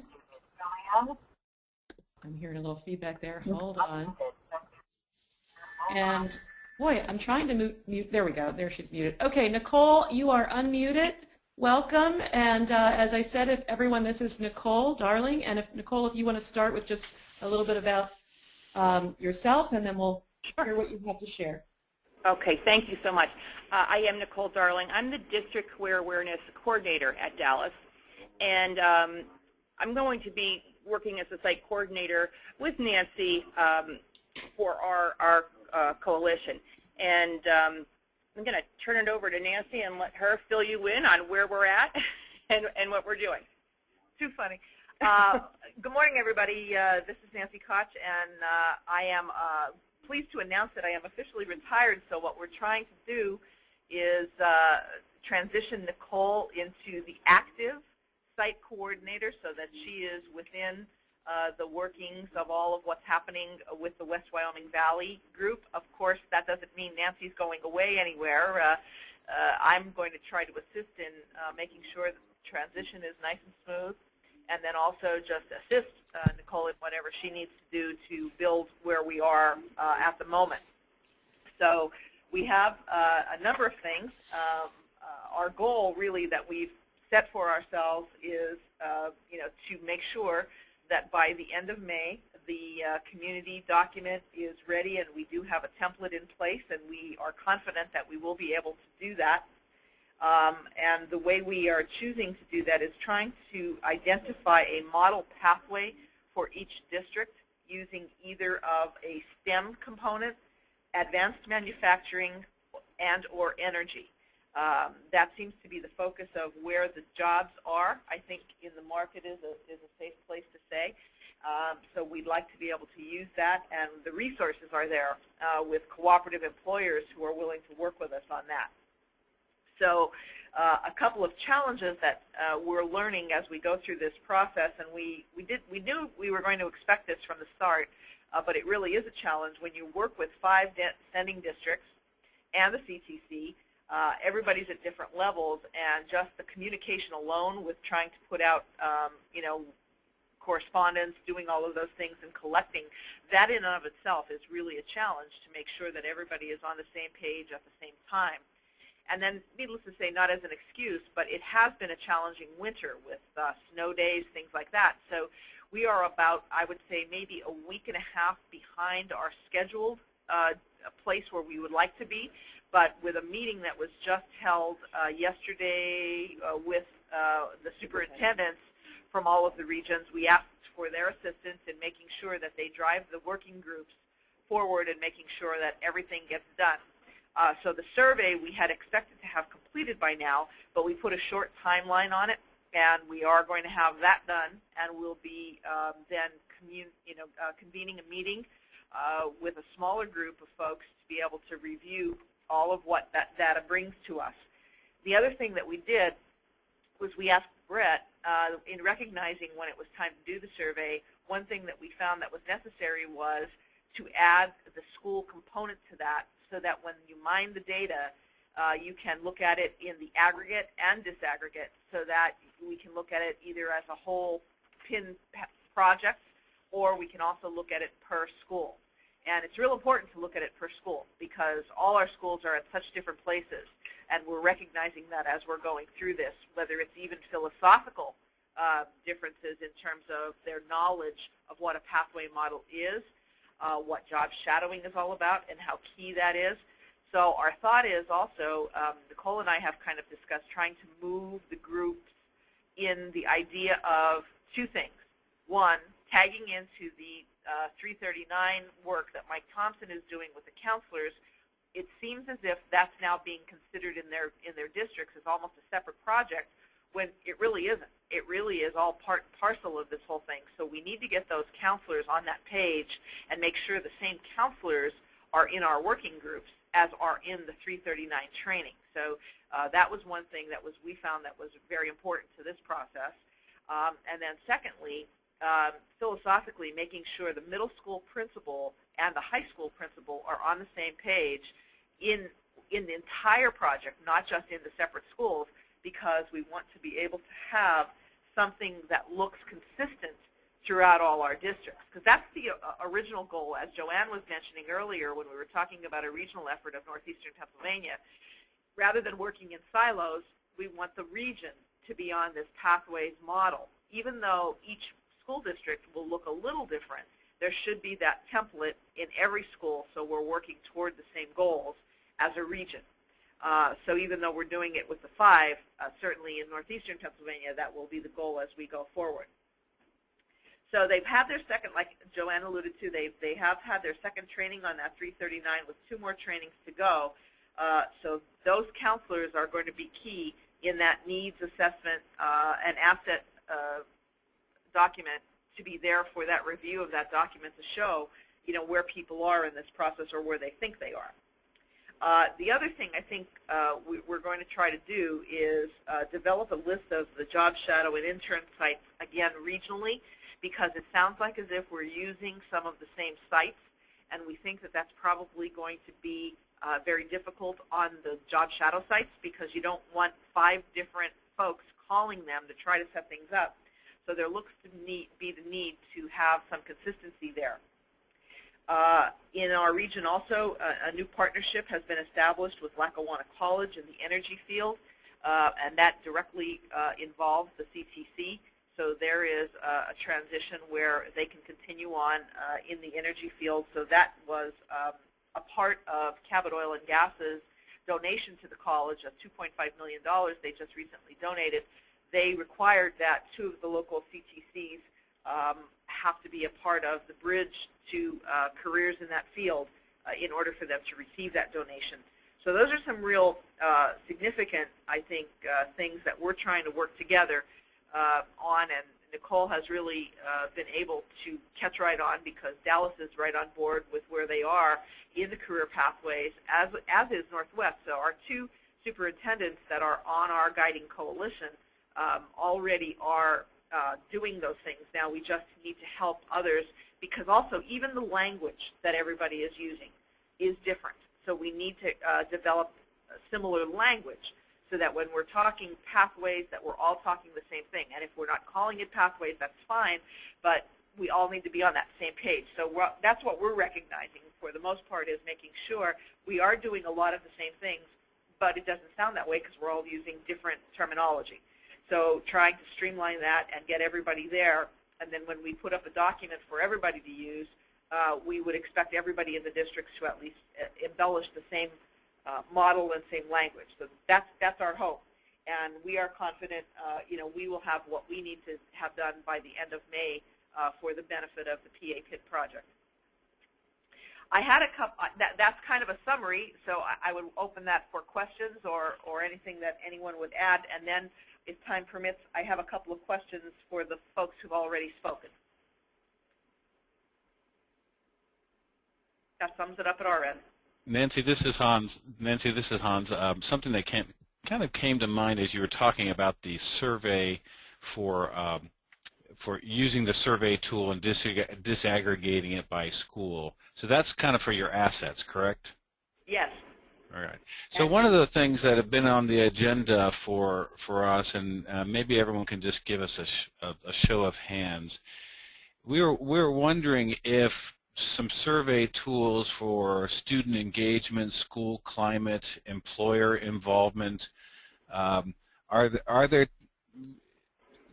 I'm hearing a little feedback there. Hold on. And boy, I'm trying to mute. There we go. There, she's muted. Okay, Nicole, you are unmuted. Welcome. And as I said, if everyone, this is Nicole Darling. And if Nicole, if you want to start with just a little bit about yourself, and then we'll hear what you have to share. Okay, thank you so much. I am Nicole Darling. I'm the District Career Awareness Coordinator at Dallas, and I'm going to be working as a site coordinator with Nancy for our coalition. And I'm going to turn it over to Nancy and let her fill you in on where we're at and what we're doing. Too funny. Good morning, everybody. This is Nancy Koch, and I am pleased to announce that I am officially retired. So what we're trying to do is transition Nicole into the active site coordinator so that she is within the workings of all of what's happening with the West Wyoming Valley group. Of course, that doesn't mean Nancy's going away anywhere. I'm going to try to assist in making sure that the transition is nice and smooth, and then also just assist Nicole in whatever she needs to do to build where we are at the moment. So we have a number of things. Our goal really that we've set for ourselves is to make sure that by the end of May, the community document is ready, and we do have a template in place, and we are confident that we will be able to do that. And the way we are choosing to do that is trying to identify a model pathway for each district using either of a STEM component, advanced manufacturing, and or energy. That seems to be the focus of where the jobs are. I think in the market is a safe place to say. So we'd like to be able to use that, and the resources are there with cooperative employers who are willing to work with us on that. So a couple of challenges that we're learning as we go through this process, and we knew we were going to expect this from the start, but it really is a challenge when you work with 5 sending districts and the CTC. Everybody's at different levels, and just the communication alone with trying to put out, correspondence, doing all of those things, and collecting, that in and of itself is really a challenge to make sure that everybody is on the same page at the same time. And then, needless to say, not as an excuse, but it has been a challenging winter with snow days, things like that. So we are about, I would say, maybe a week and a half behind our scheduled place where we would like to be. but with a meeting that was just held yesterday with the superintendents from all of the regions, we asked for their assistance in making sure that they drive the working groups forward and making sure that everything gets done. So the survey we had expected to have completed by now, but we put a short timeline on it, and we are going to have that done, and we'll be then convening a meeting with a smaller group of folks to be able to review all of what that data brings to us. The other thing that we did was we asked Brett, in recognizing when it was time to do the survey, one thing that we found that was necessary was to add the school component to that, so that when you mine the data, you can look at it in the aggregate and disaggregate, so that we can look at it either as a whole PIN project, or we can also look at it per school. And it's real important to look at it per school, because all our schools are at such different places, and we're recognizing that as we're going through this, whether it's even philosophical differences in terms of their knowledge of what a pathway model is, what job shadowing is all about, and how key that is. So our thought is also, Nicole and I have kind of discussed trying to move the groups in the idea of two things. One, tagging into the 339 work that Mike Thompson is doing with the counselors. It seems as if that's now being considered in their districts as almost a separate project, when it really isn't. It really is all part and parcel of this whole thing. So we need to get those counselors on that page and make sure the same counselors are in our working groups as are in the 339 training. So that was one thing that we found that was very important to this process. And then secondly, philosophically, making sure the middle school principal and the high school principal are on the same page in the entire project, not just in the separate schools, because we want to be able to have something that looks consistent throughout all our districts. Because that's the original goal, as Joanne was mentioning earlier when we were talking about a regional effort of northeastern Pennsylvania. Rather than working in silos, we want the region to be on this pathways model. Even though each school district will look a little different, there should be that template in every school, so we're working toward the same goals as a region. So even though we're doing it with the 5, certainly in northeastern Pennsylvania, that will be the goal as we go forward. So they've had their second, like Joanne alluded to, they have had their second training on that 339 with 2 more trainings to go. So those counselors are going to be key in that needs assessment and asset document, to be there for that review of that document to show, where people are in this process or where they think they are. The other thing I think we're going to try to do is develop a list of the job shadow and intern sites, again, regionally, because it sounds like as if we're using some of the same sites, and we think that that's probably going to be very difficult on the job shadow sites, because you don't want 5 different folks calling them to try to set things up. So there looks to be the need to have some consistency there. In our region also, a new partnership has been established with Lackawanna College in the energy field, and that directly involves the CTC. So there is a transition where they can continue on in the energy field. So that was a part of Cabot Oil and Gas's donation to the college of $2.5 million they just recently donated. They required that 2 of the local CTCs have to be a part of the bridge to careers in that field in order for them to receive that donation. So those are some real significant, I think, things that we're trying to work together on, and Nicole has really been able to catch right on, because Dallas is right on board with where they are in the career pathways, as is Northwest. So our 2 superintendents that are on our guiding coalition already are doing those things. Now we just need to help others, because also even the language that everybody is using is different. So we need to develop a similar language, so that when we're talking pathways, that we're all talking the same thing. And if we're not calling it pathways, that's fine, but we all need to be on that same page. So that's what we're recognizing for the most part, is making sure we are doing a lot of the same things, but it doesn't sound that way because we're all using different terminology. So trying to streamline that and get everybody there, and then when we put up a document for everybody to use, we would expect everybody in the districts to at least embellish the same model and same language. So that's our hope. And we are confident, we will have what we need to have done by the end of May for the benefit of the PA PIT project. I had a couple, that's kind of a summary, so I would open that for questions or anything that anyone would add. And then, if time permits, I have a couple of questions for the folks who've already spoken. That sums it up at our end. Nancy, this is Hans. Something that kind of came to mind as you were talking about the survey for using the survey tool and disaggregating it by school. So that's kind of for your assets, correct? Yes. All right. So one of the things that have been on the agenda for us, and maybe everyone can just give us a show of hands, we're wondering if some survey tools for student engagement, school climate, employer involvement, are there?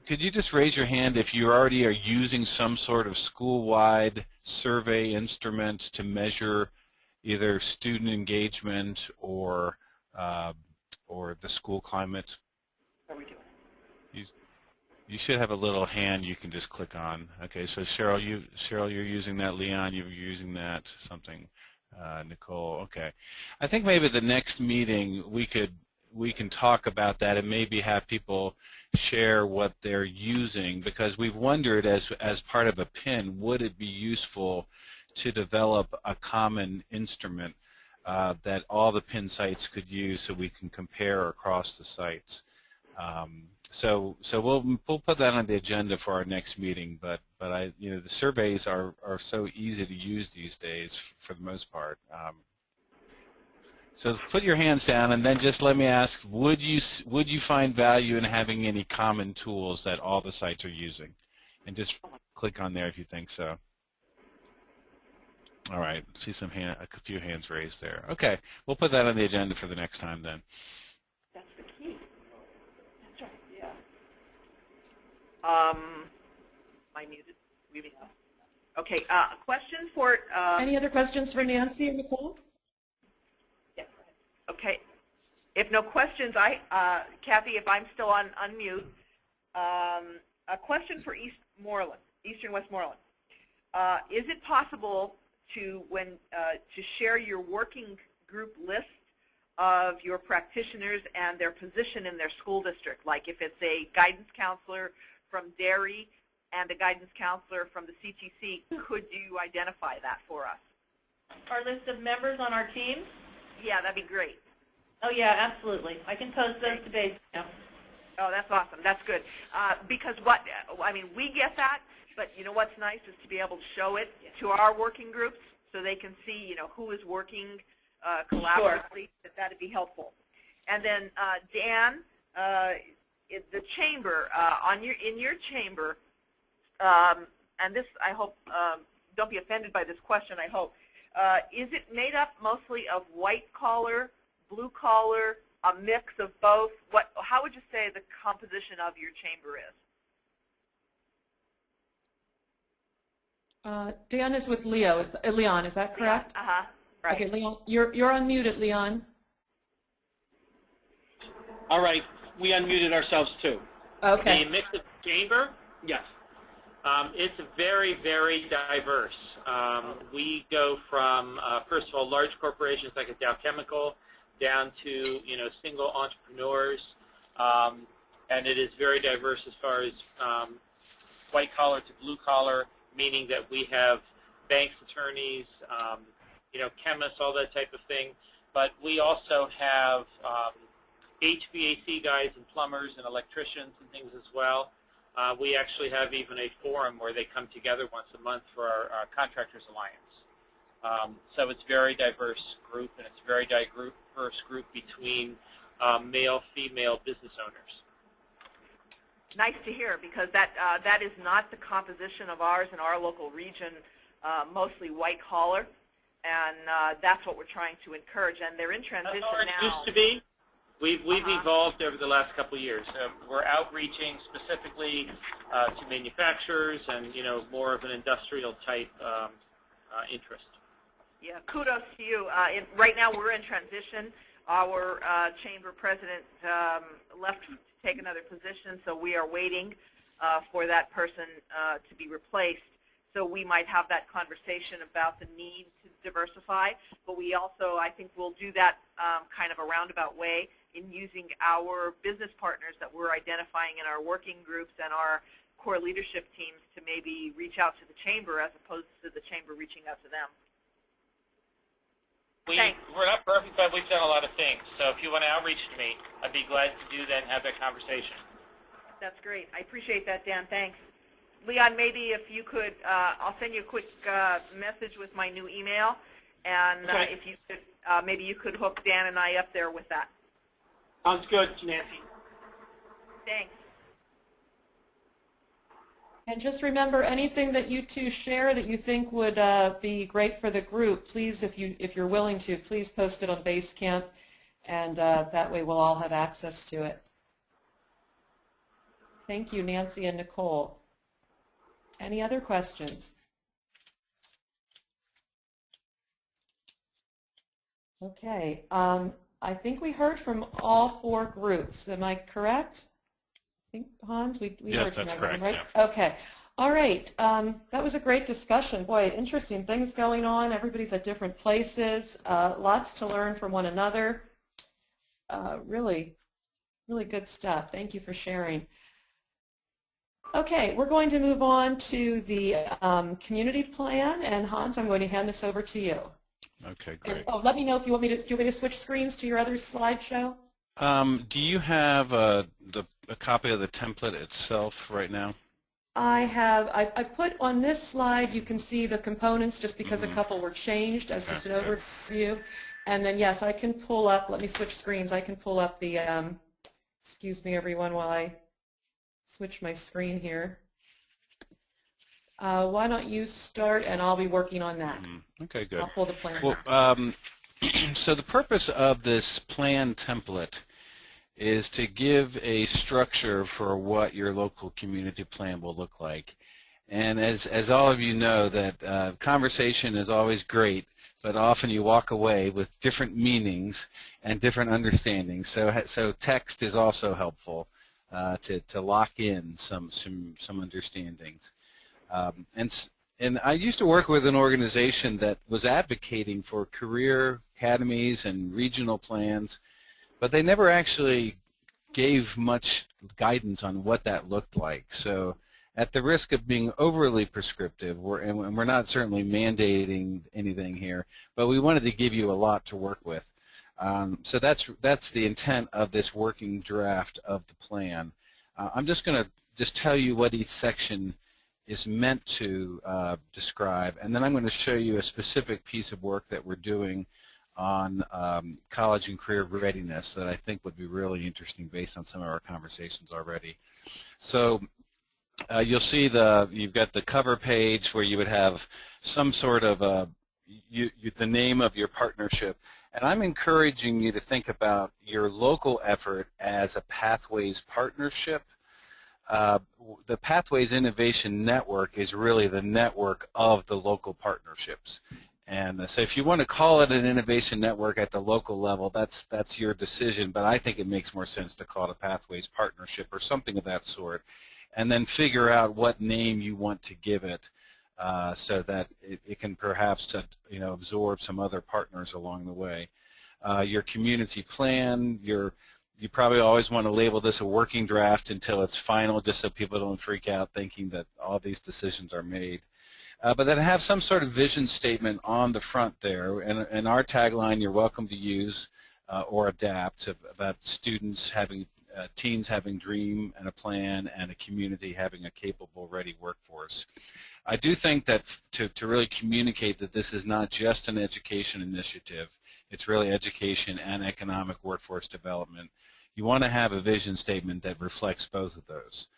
Could you just raise your hand if you already are using some sort of school-wide survey instrument to measure either student engagement or the school climate? What are we doing? You should have a little hand you can just click on. Okay, so Cheryl, you're using that. Leon, you're using that. Something. Nicole, okay. I think maybe the next meeting we can talk about that and maybe have people share what they're using, because we've wondered as part of a PIN, would it be useful to develop a common instrument that all the PIN sites could use so we can compare across the sites. So we'll put that on the agenda for our next meeting. But the surveys are so easy to use these days for the most part. So put your hands down and then just let me ask: would you find value in having any common tools that all the sites are using? And just click on there if you think so. All right, see a few hands raised there. Okay, we'll put that on the agenda for the next time then. That's the key. That's right. Yeah. Am I muted? Muting up. Okay. Question for. Any other questions for Nancy or Nicole? Yeah. Go ahead. Okay. If no questions, Kathy, if I'm still on unmute, a question for Eastern Westmoreland. Is it possible to share your working group list of your practitioners and their position in their school district? Like if it's a guidance counselor from Derry and a guidance counselor from the CTC, could you identify that for us? Our list of members on our team? Yeah, that'd be great. Oh yeah, absolutely. I can post those today. Yeah. Oh, that's awesome. That's good. Because we get that, but you know what's nice is to be able to show it to our working groups so they can see, who is working collaboratively. Sure. That'd be helpful. And then Dan, the chamber, in your chamber, and this I hope, don't be offended by this question, I hope, is it made up mostly of white collar, blue collar, a mix of both? How would you say the composition of your chamber is? Dan is with Leon, is that correct? Uh-huh. Right. Okay, Leon, you're unmuted, Leon. All right, we unmuted ourselves too. Okay. The mix of chamber, yes. It's very, very diverse. We go from, first of all, large corporations like a Dow Chemical down to, single entrepreneurs, and it is very diverse as far as white collar to blue collar, meaning that we have banks, attorneys, chemists, all that type of thing. But we also have HVAC guys and plumbers and electricians and things as well. We actually have even a forum where they come together once a month for our Contractors Alliance. So it's a very diverse group, and it's a very diverse group between male, female business owners. Nice to hear, because that is not the composition of ours in our local region, mostly white collar, and that's what we're trying to encourage. And they're in transition now. It used to be. We've evolved over the last couple of years. We're outreaching specifically to manufacturers and more of an industrial type interest. Yeah, kudos to you. Right now we're in transition. Our chamber president left to take another position, so we are waiting for that person to be replaced. So we might have that conversation about the need to diversify, but we also, I think we'll do that kind of a roundabout way in using our business partners that we're identifying in our working groups and our core leadership teams to maybe reach out to the chamber as opposed to the chamber reaching out to them. We're not perfect, but we've done a lot of things. So if you want to outreach to me, I'd be glad to do that and have that conversation. That's great. I appreciate that, Dan. Thanks. Leon, maybe if you could, I'll send you a quick message with my new email, and okay. if you could, maybe you could hook Dan and I up there with that. Sounds good, Nancy. Thanks. And just remember, anything that you two share that you think would be great for the group, please, if you're willing to, please post it on Basecamp, and that way we'll all have access to it. Thank you, Nancy and Nicole. Any other questions? Okay, I think we heard from all 4 groups. Am I correct? I think, Hans, we yes, heard from that's everyone, correct, right? yeah. Okay. All right. That was a great discussion. Boy, interesting things going on. Everybody's at different places. Lots to learn from one another. Really, really good stuff. Thank you for sharing. Okay, we're going to move on to the community plan, and Hans, I'm going to hand this over to you. Okay, great. And, let me know if you want me to. Do you want me to switch screens to your other slideshow? Do you have a copy of the template itself right now? I have. I put on this slide. You can see the components just because a couple were changed as just an overview, and then yes, I can pull up. Let me switch screens. I can pull up the. Excuse me, everyone, while I switch my screen here. Why don't you start, and I'll be working on that. Okay, good. I'll pull the plan. Well, so the purpose of this plan template is to give a structure for what your local community plan will look like. And as all of you know, that conversation is always great, but often you walk away with different meanings and different understandings. So text is also helpful to lock in some understandings. And I used to work with an organization that was advocating for career academies and regional plans, but they never actually gave much guidance on what that looked like. So at the risk of being overly prescriptive, and we're not certainly mandating anything here, but we wanted to give you a lot to work with. So that's the intent of this working draft of the plan. I'm just going to tell you what each section is meant to describe, and then I'm going to show you a specific piece of work that we're doing on college and career readiness that I think would be really interesting based on some of our conversations already. So you'll see you've got the cover page where you would have some sort of the name of your partnership, and I'm encouraging you to think about your local effort as a Pathways partnership. The Pathways Innovation Network is really the network of the local partnerships. And so if you want to call it an innovation network at the local level, that's your decision, but I think it makes more sense to call it a Pathways partnership or something of that sort, and then figure out what name you want to give it so that it can perhaps absorb some other partners along the way. Your community plan, you probably always want to label this a working draft until it's final, just so people don't freak out thinking that all these decisions are made. But then have some sort of vision statement on the front there, and our tagline, you're welcome to use or adapt, about students having, teens having dream and a plan, and a community having a capable, ready workforce. I do think that to really communicate that this is not just an education initiative, it's really education and economic workforce development. You want to have a vision statement that reflects both of those.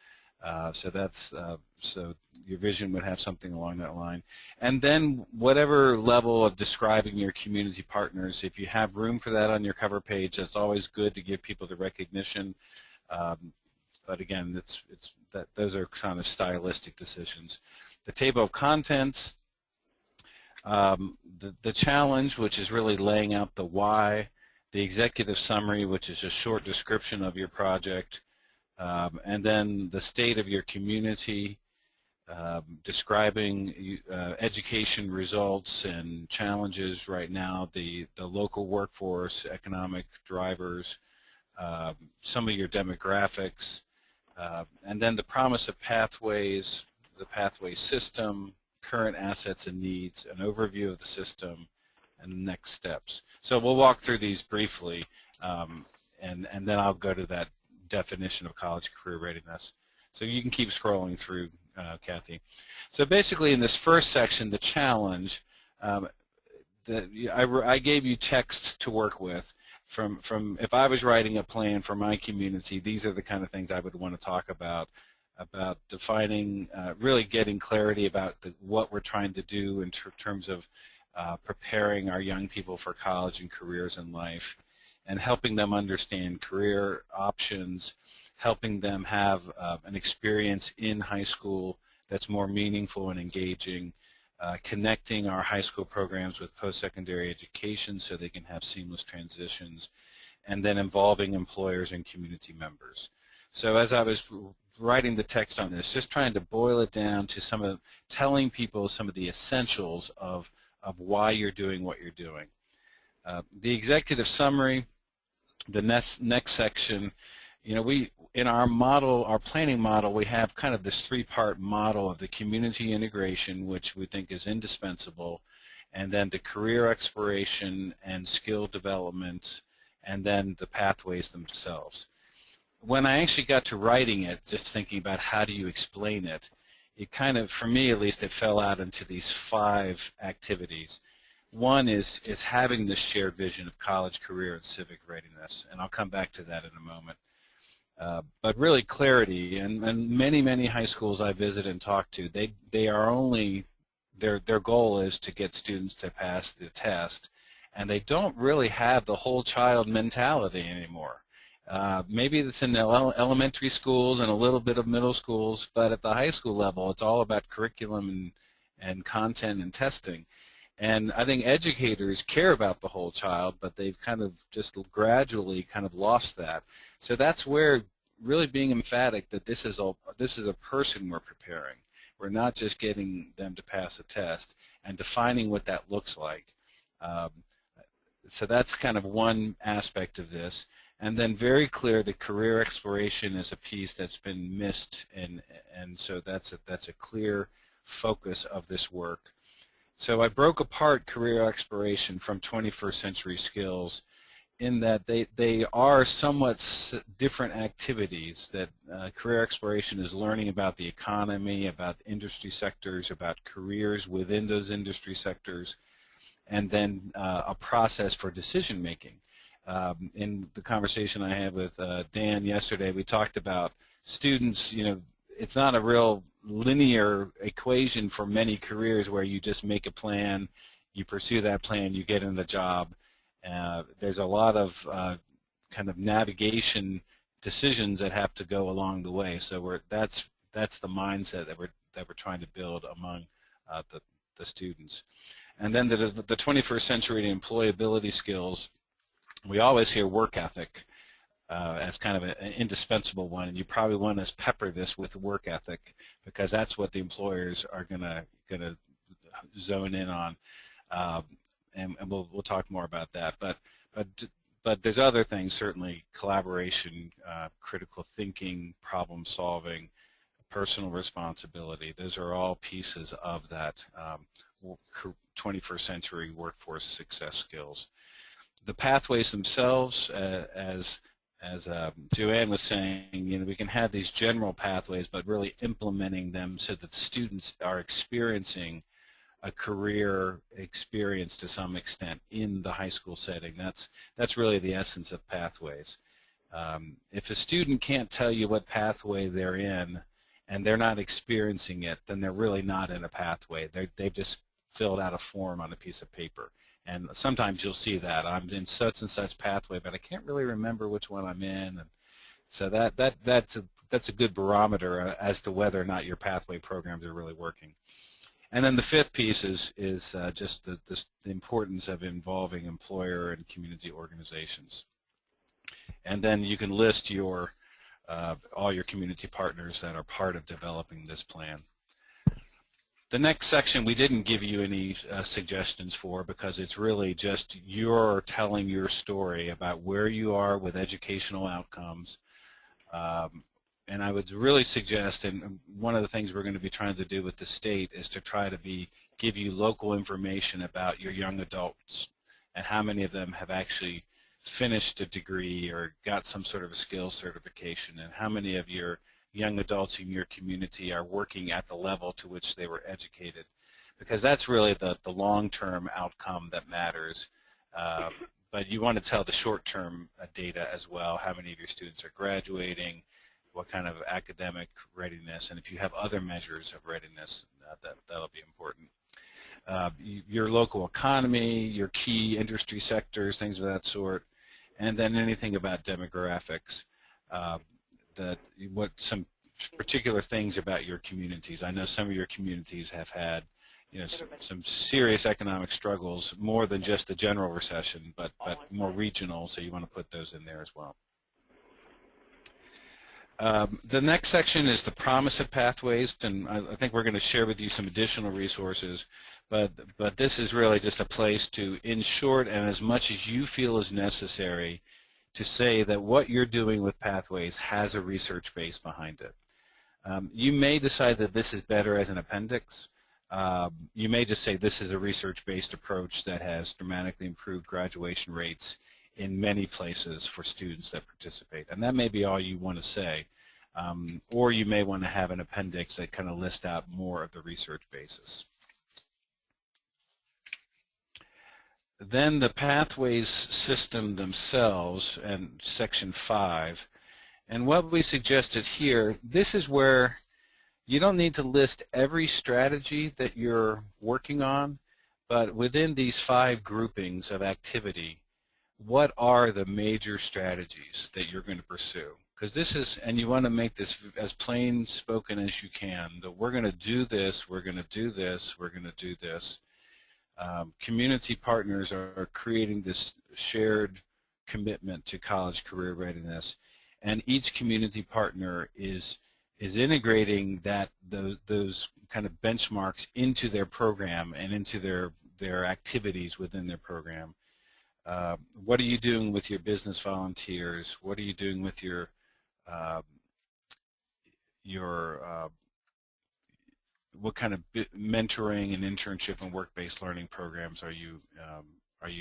So your vision would have something along that line. And then whatever level of describing your community partners, if you have room for that on your cover page, that's always good to give people the recognition. But again, those are kind of stylistic decisions. The table of contents, The challenge, which is really laying out the why, the executive summary, which is a short description of your project, and then the state of your community, describing education results and challenges right now, the local workforce, economic drivers, some of your demographics, and then the promise of pathways, the pathway system, current assets and needs, an overview of the system, and next steps. So we'll walk through these briefly, and then I'll go to that definition of college career readiness. So you can keep scrolling through, Kathy. So basically in this first section, the challenge, I gave you text to work with. From if I was writing a plan for my community, these are the kind of things I would want to talk about defining, really getting clarity about what we're trying to do in terms of preparing our young people for college and careers in life, and helping them understand career options, helping them have an experience in high school that's more meaningful and engaging, connecting our high school programs with post-secondary education so they can have seamless transitions, and then involving employers and community members. So as I was writing the text on this, just trying to boil it down to telling people some of the essentials of why you're doing what you're doing. The executive summary, the next section, in our model, our planning model, we have kind of this three-part model of the community integration, which we think is indispensable, and then the career exploration and skill development, and then the pathways themselves. When I actually got to writing it, just thinking about how do you explain it, it kind of, for me at least, it fell out into these 5 activities. One is having this shared vision of college, career, and civic readiness, and I'll come back to that in a moment. But really clarity, and many high schools I visit and talk to, they are only, their goal is to get students to pass the test, and they don't really have the whole child mentality anymore. Maybe it's in the elementary schools and a little bit of middle schools, but at the high school level, it's all about curriculum and content and testing. And I think educators care about the whole child, but they've kind of just gradually kind of lost that. So that's where really being emphatic that this is a person we're preparing. We're not just getting them to pass a test, and defining what that looks like. So that's kind of one aspect of this. And then very clear that career exploration is a piece that's been missed, and so that's a clear focus of this work. So I broke apart career exploration from 21st century skills in that they are somewhat different activities. That career exploration is learning about the economy, about industry sectors, about careers within those industry sectors, and then a process for decision making. In the conversation I had with Dan yesterday, we talked about students, it's not a real linear equation for many careers where you just make a plan, you pursue that plan, you get in the job. There's a lot of kind of navigation decisions that have to go along the way. So that's the mindset that we're trying to build among the students. And then the 21st century employability skills. We always hear work ethic as kind of an indispensable one, and you probably want to pepper this with work ethic because that's what the employers are gonna zone in on, and we'll talk more about that. But there's other things, certainly collaboration, critical thinking, problem solving, personal responsibility. Those are all pieces of that 21st century workforce success skills. The pathways themselves, as Joanne was saying, we can have these general pathways, but really implementing them so that students are experiencing a career experience to some extent in the high school setting. That's really the essence of pathways. If a student can't tell you what pathway they're in and they're not experiencing it, then they're really not in a pathway. They've just filled out a form on a piece of paper. And sometimes you'll see that I'm in such and such pathway, but I can't really remember which one I'm in. And so that's a good barometer as to whether or not your pathway programs are really working. And then the fifth piece is just the importance of involving employer and community organizations. And then you can list your all your community partners that are part of developing this plan. The next section we didn't give you any suggestions for, because it's really just you're telling your story about where you are with educational outcomes. And I would really suggest, and one of the things we're going to be trying to do with the state is to try to give you local information about your young adults and how many of them have actually finished a degree or got some sort of a skills certification, and how many of your young adults in your community are working at the level to which they were educated, because that's really the long-term outcome that matters. But you want to tell the short-term data as well, how many of your students are graduating, what kind of academic readiness, and if you have other measures of readiness, that'll be important. Your local economy, your key industry sectors, things of that sort, and then anything about demographics. What some particular things about your communities. I know some of your communities have had, some serious economic struggles, more than just the general recession, but more regional. So you want to put those in there as well. The next section is the promise of pathways, and I think we're going to share with you some additional resources. But this is really just a place to, in short, and as much as you feel is necessary, to say that what you're doing with Pathways has a research base behind it. You may decide that this is better as an appendix. You may just say this is a research-based approach that has dramatically improved graduation rates in many places for students that participate. And that may be all you want to say. Or you may want to have an appendix that kind of lists out more of the research basis. Then the pathways system themselves, and section 5. And what we suggested here, this is where you don't need to list every strategy that you're working on, but within these 5 groupings of activity, what are the major strategies that you're going to pursue? Because this is, and you want to make this as plain spoken as you can, that we're going to do this, we're going to do this, we're going to do this. Community partners are creating this shared commitment to college career readiness, and each community partner is integrating those kind of benchmarks into their program and into their activities within their program. What are you doing with your business volunteers? What are you doing with your what kind of mentoring and internship and work-based learning programs are you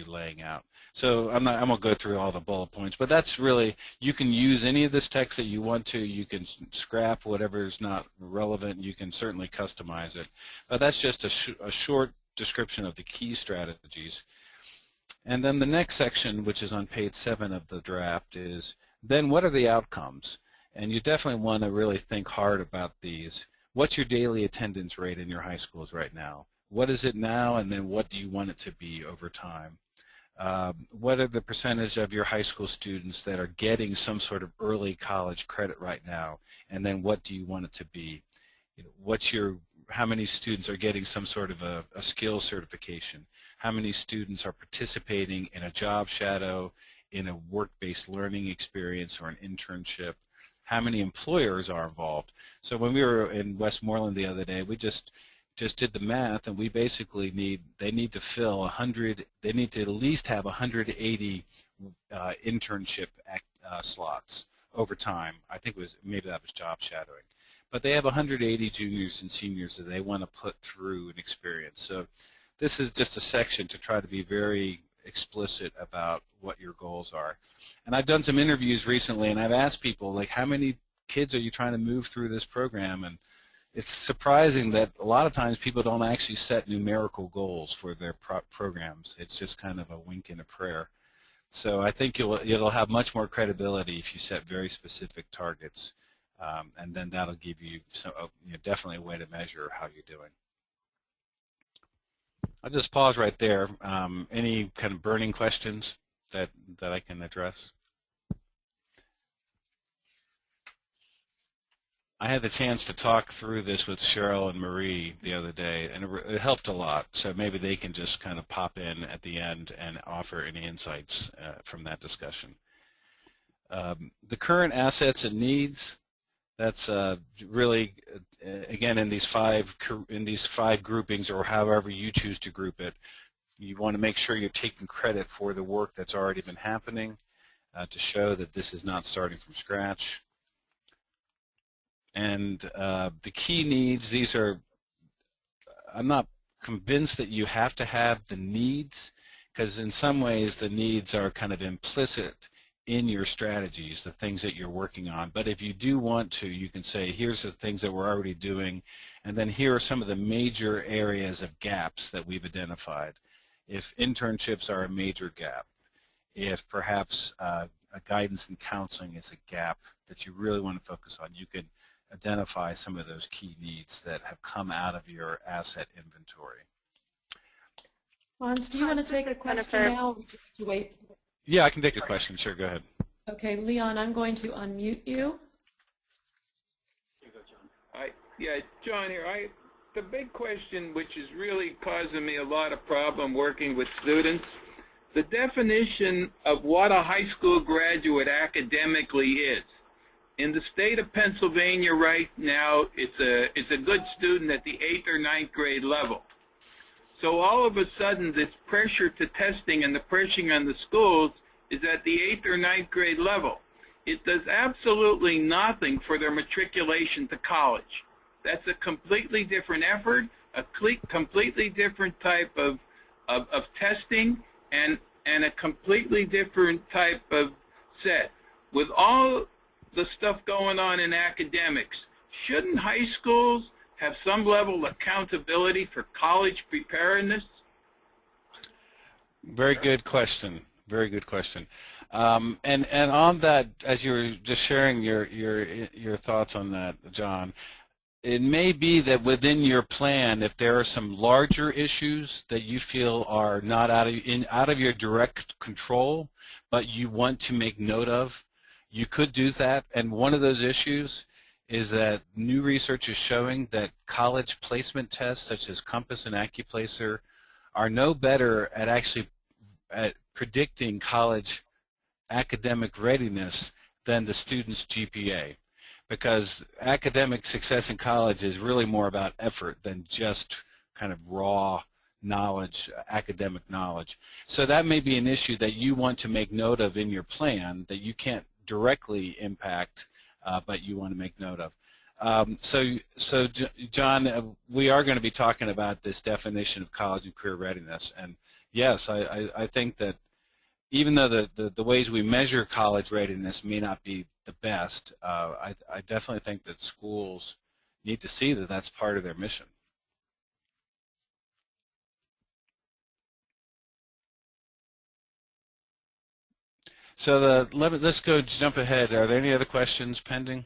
laying out? So I'm gonna go through all the bullet points, but that's really, you can use any of this text that you want to. You can scrap whatever is not relevant. You can certainly customize it. But that's just a short description of the key strategies. And then the next section, which is on page 7 of the draft, is then what are the outcomes? And you definitely want to really think hard about these. What's your daily attendance rate in your high schools right now? What is it now, and then what do you want it to be over time? What are the percentage of your high school students that are getting some sort of early college credit right now, and then what do you want it to be? How many students are getting some sort of a skills certification? How many students are participating in a job shadow, in a work-based learning experience or an internship? How many employers are involved? So when we were in Westmoreland the other day, we just did the math, and we basically they need to fill 100, they need to at least have 180 internship slots over time. I think maybe that was job shadowing. But they have 180 juniors and seniors that they want to put through an experience. So this is just a section to try to be very explicit about what your goals are. And I've done some interviews recently, and I've asked people, like, how many kids are you trying to move through this program? And it's surprising that a lot of times people don't actually set numerical goals for their programs. It's just kind of a wink and a prayer. So I think it'll have much more credibility if you set very specific targets, and then that'll give you definitely a way to measure how you're doing. I'll just pause right there. Any kind of burning questions that I can address? I had the chance to talk through this with Cheryl and Marie the other day, and it helped a lot. So maybe they can just kind of pop in at the end and offer any insights from that discussion. The current assets and needs, that's really, again, in these five groupings, or however you choose to group it, you want to make sure you're taking credit for the work that's already been happening to show that this is not starting from scratch. And the key needs, these are, I'm not convinced that you have to have the needs, because in some ways the needs are kind of implicit in your strategies, the things that you're working on. But if you do want to, you can say, here's the things that we're already doing, and then here are some of the major areas of gaps that we've identified. If internships are a major gap, if perhaps guidance and counseling is a gap that you really want to focus on, you can identify some of those key needs that have come out of your asset inventory. Hans, do you want to take a question now? Or would you like to wait? Yeah, I can take a question. Sure, go ahead. Okay, Leon, I'm going to unmute you. Yeah, John here. The big question, which is really causing me a lot of problem working with students, the definition of what a high school graduate academically is. In the state of Pennsylvania right now, it's a good student at the 8th or 9th grade level. So all of a sudden, this pressure to testing and the pressure on the schools is at the 8th or 9th grade level. It does absolutely nothing for their matriculation to college. That's a completely different effort, a completely different type of testing, and a completely different type of set. With all the stuff going on in academics, shouldn't high schools have some level of accountability for college preparedness? Very good question. Very good question. And on that, as you were just sharing your thoughts on that, John, it may be that within your plan, if there are some larger issues that you feel are not out of your direct control, but you want to make note of, you could do that. And one of those issues is that new research is showing that college placement tests such as Compass and AccuPlacer are no better at actually at predicting college academic readiness than the student's GPA, because academic success in college is really more about effort than just kind of raw knowledge, academic knowledge. So that may be an issue that you want to make note of in your plan that you can't directly impact, but you want to make note of. So John, we are going to be talking about this definition of college and career readiness, and yes, I think that even though the ways we measure college readiness may not be the best, I definitely think that schools need to see that that's part of their mission. So let's go jump ahead. Are there any other questions pending?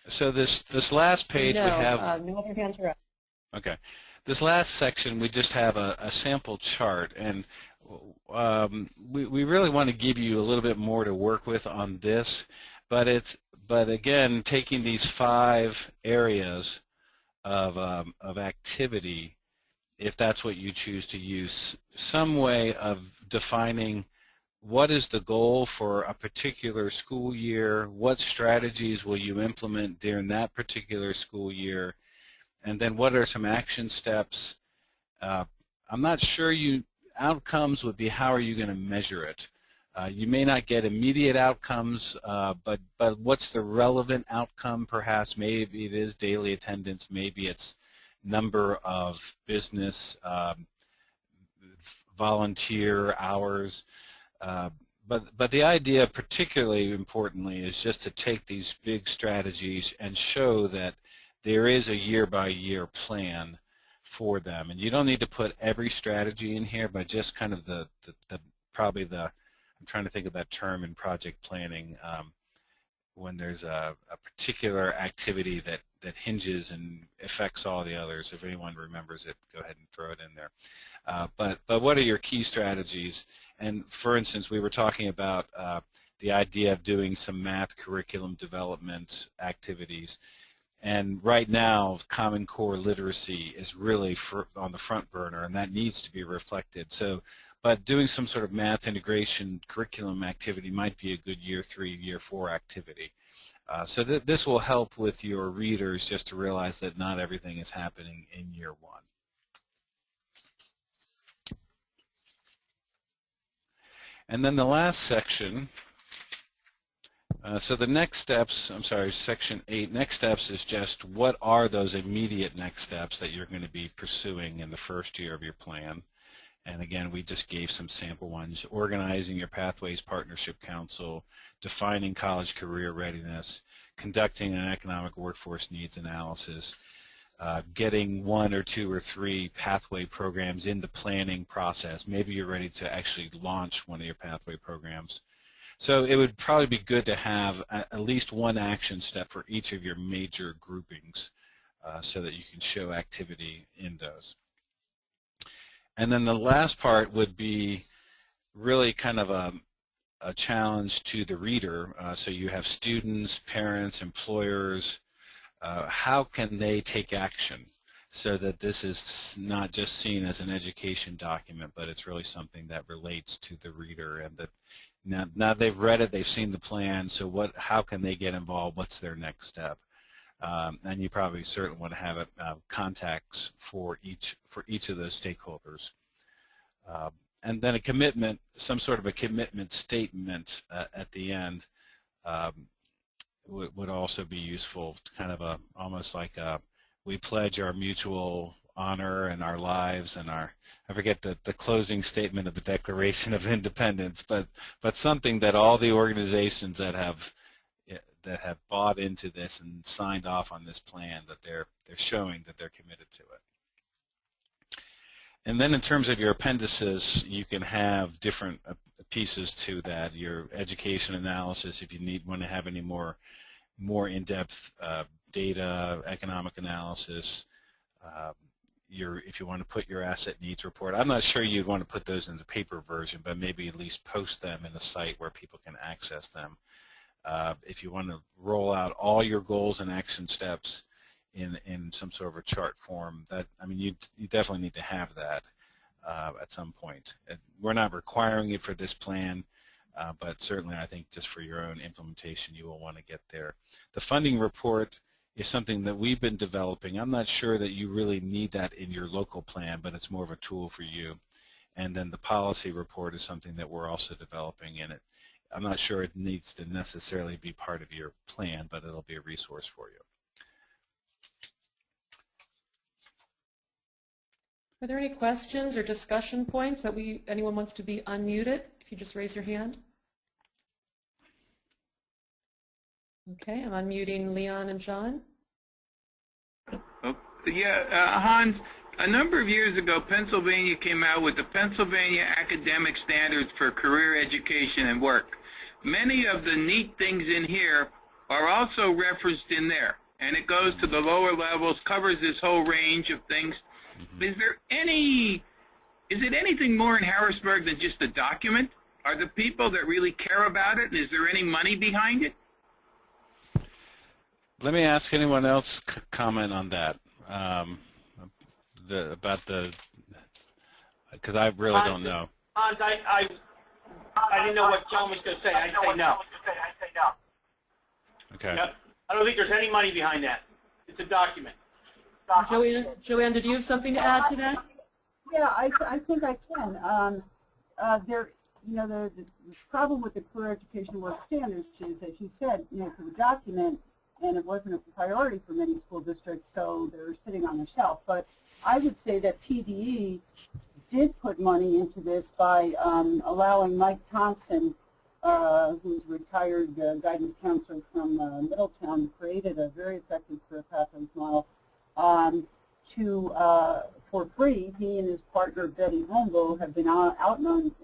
So this last page we have. No other hands are up. Okay. This last section we just have a sample chart, and we really want to give you a little bit more to work with on this, but again, taking these 5 areas of activity, if that's what you choose to use, some way of defining what is the goal for a particular school year, what strategies will you implement during that particular school year, and then what are some action steps. I'm not sure outcomes would be how are you going to measure it. You may not get immediate outcomes, but what's the relevant outcome perhaps? Maybe it is daily attendance, maybe it's number of business volunteer hours. But the idea, particularly importantly, is just to take these big strategies and show that there is a year-by-year plan for them. And you don't need to put every strategy in here, but just kind of probably I'm trying to think of that term in project planning, when there's a particular activity that hinges and affects all the others. If anyone remembers it, go ahead and throw it in there. But what are your key strategies? And for instance, we were talking about the idea of doing some math curriculum development activities. And right now, Common Core literacy is really on the front burner, and that needs to be reflected. So, but doing some sort of math integration curriculum activity might be a good year 3, year 4 activity. So this will help with your readers just to realize that not everything is happening in year 1. And then the last section, so the next steps, I'm sorry, section 8, next steps is just what are those immediate next steps that you're going to be pursuing in the first year of your plan. And again, we just gave some sample ones: organizing your Pathways Partnership Council, defining college career readiness, conducting an economic workforce needs analysis, getting 1 or 2 or 3 pathway programs in the planning process. Maybe you're ready to actually launch one of your pathway programs. So it would probably be good to have at least one action step for each of your major groupings so that you can show activity in those. And then the last part would be really kind of a challenge to the reader. So you have students, parents, employers. How can they take action so that this is not just seen as an education document, but it's really something that relates to the reader, and that now they've read it, they've seen the plan, so how can they get involved? What's their next step? And you probably certainly want to have contacts for each of those stakeholders. And then a commitment, some sort of a commitment statement at the end would also be useful, kind of almost like we pledge our mutual honor and our lives and I forget the closing statement of the Declaration of Independence, but something that all the organizations that have bought into this and signed off on this plan, that they're showing that they're committed to it. And then in terms of your appendices, you can have different pieces to that. Your education analysis, if you want to have any more in-depth data, economic analysis, if you want to put your asset needs report. I'm not sure you'd want to put those in the paper version, but maybe at least post them in a site where people can access them. If you want to roll out all your goals and action steps in some sort of a chart form, you definitely need to have that at some point. We're not requiring it for this plan, but certainly I think just for your own implementation you will want to get there. The funding report is something that we've been developing. I'm not sure that you really need that in your local plan, but it's more of a tool for you. And then the policy report is something that we're also developing in it. I'm not sure it needs to necessarily be part of your plan, but it'll be a resource for you. Are there any questions or discussion points that anyone wants to be unmuted? If you just raise your hand. Okay, I'm unmuting Leon and John. Oh, yeah, Hans, a number of years ago, Pennsylvania came out with the Pennsylvania Academic Standards for Career Education and Work. Many of the neat things in here are also referenced in there, and it goes to the lower levels, covers this whole range of things. Is it anything more in Harrisburg than just a document? Are the people that really care about it, and is there any money behind it? Let me ask anyone else comment on that, because I really don't know. Hans, I didn't know what John was going to say. I'd say no. Okay. No, I don't think there's any money behind that. It's a document. Joanne, did you have something to add to that? Yeah, I think I can. The problem with the career education work standards is, as you said, it's a document, and it wasn't a priority for many school districts, so they're sitting on the shelf. But I would say that PDE did put money into this by allowing Mike Thompson, who's a retired guidance counselor from Middletown, created a very effective career pathways model, for free. He and his partner Betty Holmbo have been out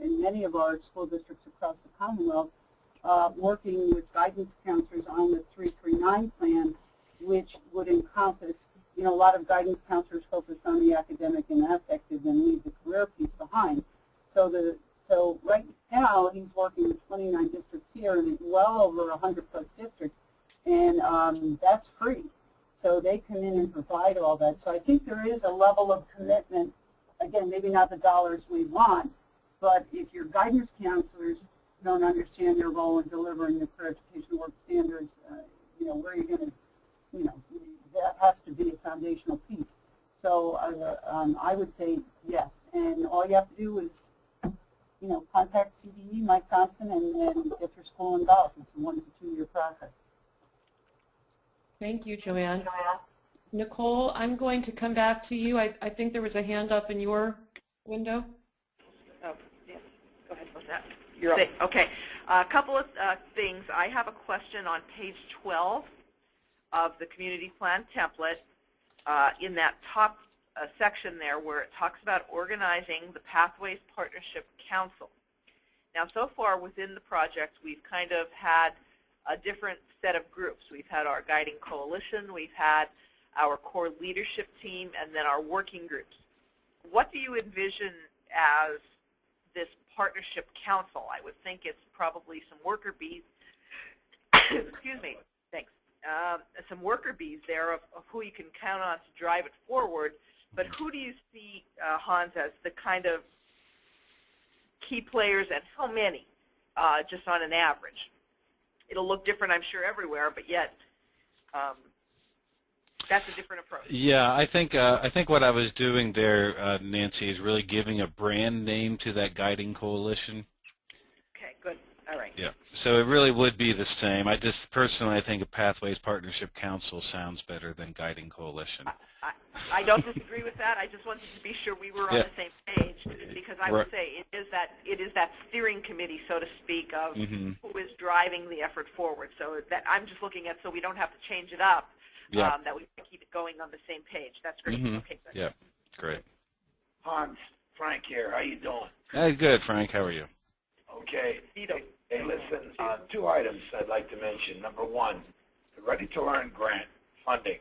in many of our school districts across the Commonwealth, working with guidance counselors on the 339 plan, which would encompass, a lot of guidance counselors focus on the academic and affective and leave the career piece behind. So right now he's working with 29 districts here. they're in well over 100 plus districts, and that's free. So they come in and provide all that. So I think there is a level of commitment. Again, maybe not the dollars we want, but if your guidance counselors don't understand their role in delivering the career education work standards, where you're going to, that has to be a foundational piece. So I would say yes, and all you have to do is, contact PDE, Mike Thompson, and get your school involved. It's a 1 to 2 year process. Thank you, Joanne. Nicole, I'm going to come back to you. I think there was a hand up in your window. Oh, yes. Go ahead. What's that? You're up. Okay. A couple of things. I have a question on page 12 of the community plan template. In that top section there where it talks about organizing the Pathways Partnership Council. Now, so far within the project, we've kind of had a different set of groups. We've had our guiding coalition, we've had our core leadership team, and then our working groups. What do you envision as this partnership council? I would think it's probably some worker bees. Excuse me. Thanks. Some worker bees there of who you can count on to drive it forward. But who do you see, Hans, as the kind of key players, and how many, just on an average? It'll look different, I'm sure, everywhere, but yet that's a different approach. Yeah, I think what I was doing there, Nancy, is really giving a brand name to that guiding coalition. Okay, good. All right. Yeah, so it really would be the same. I just personally, I think a Pathways Partnership Council sounds better than guiding coalition. I don't disagree with that. I just wanted to be sure we were on the same page, because I would say it is that steering committee, so to speak, of who is driving the effort forward. So that I'm just looking at, so we don't have to change it up, that we keep it going on the same page. That's great. Okay, good. Yeah, great. Hans, Frank here. How you doing? Hey, good, Frank. How are you? Okay. Hey, listen, 2 items I'd like to mention. Number 1, the Ready to Learn grant funding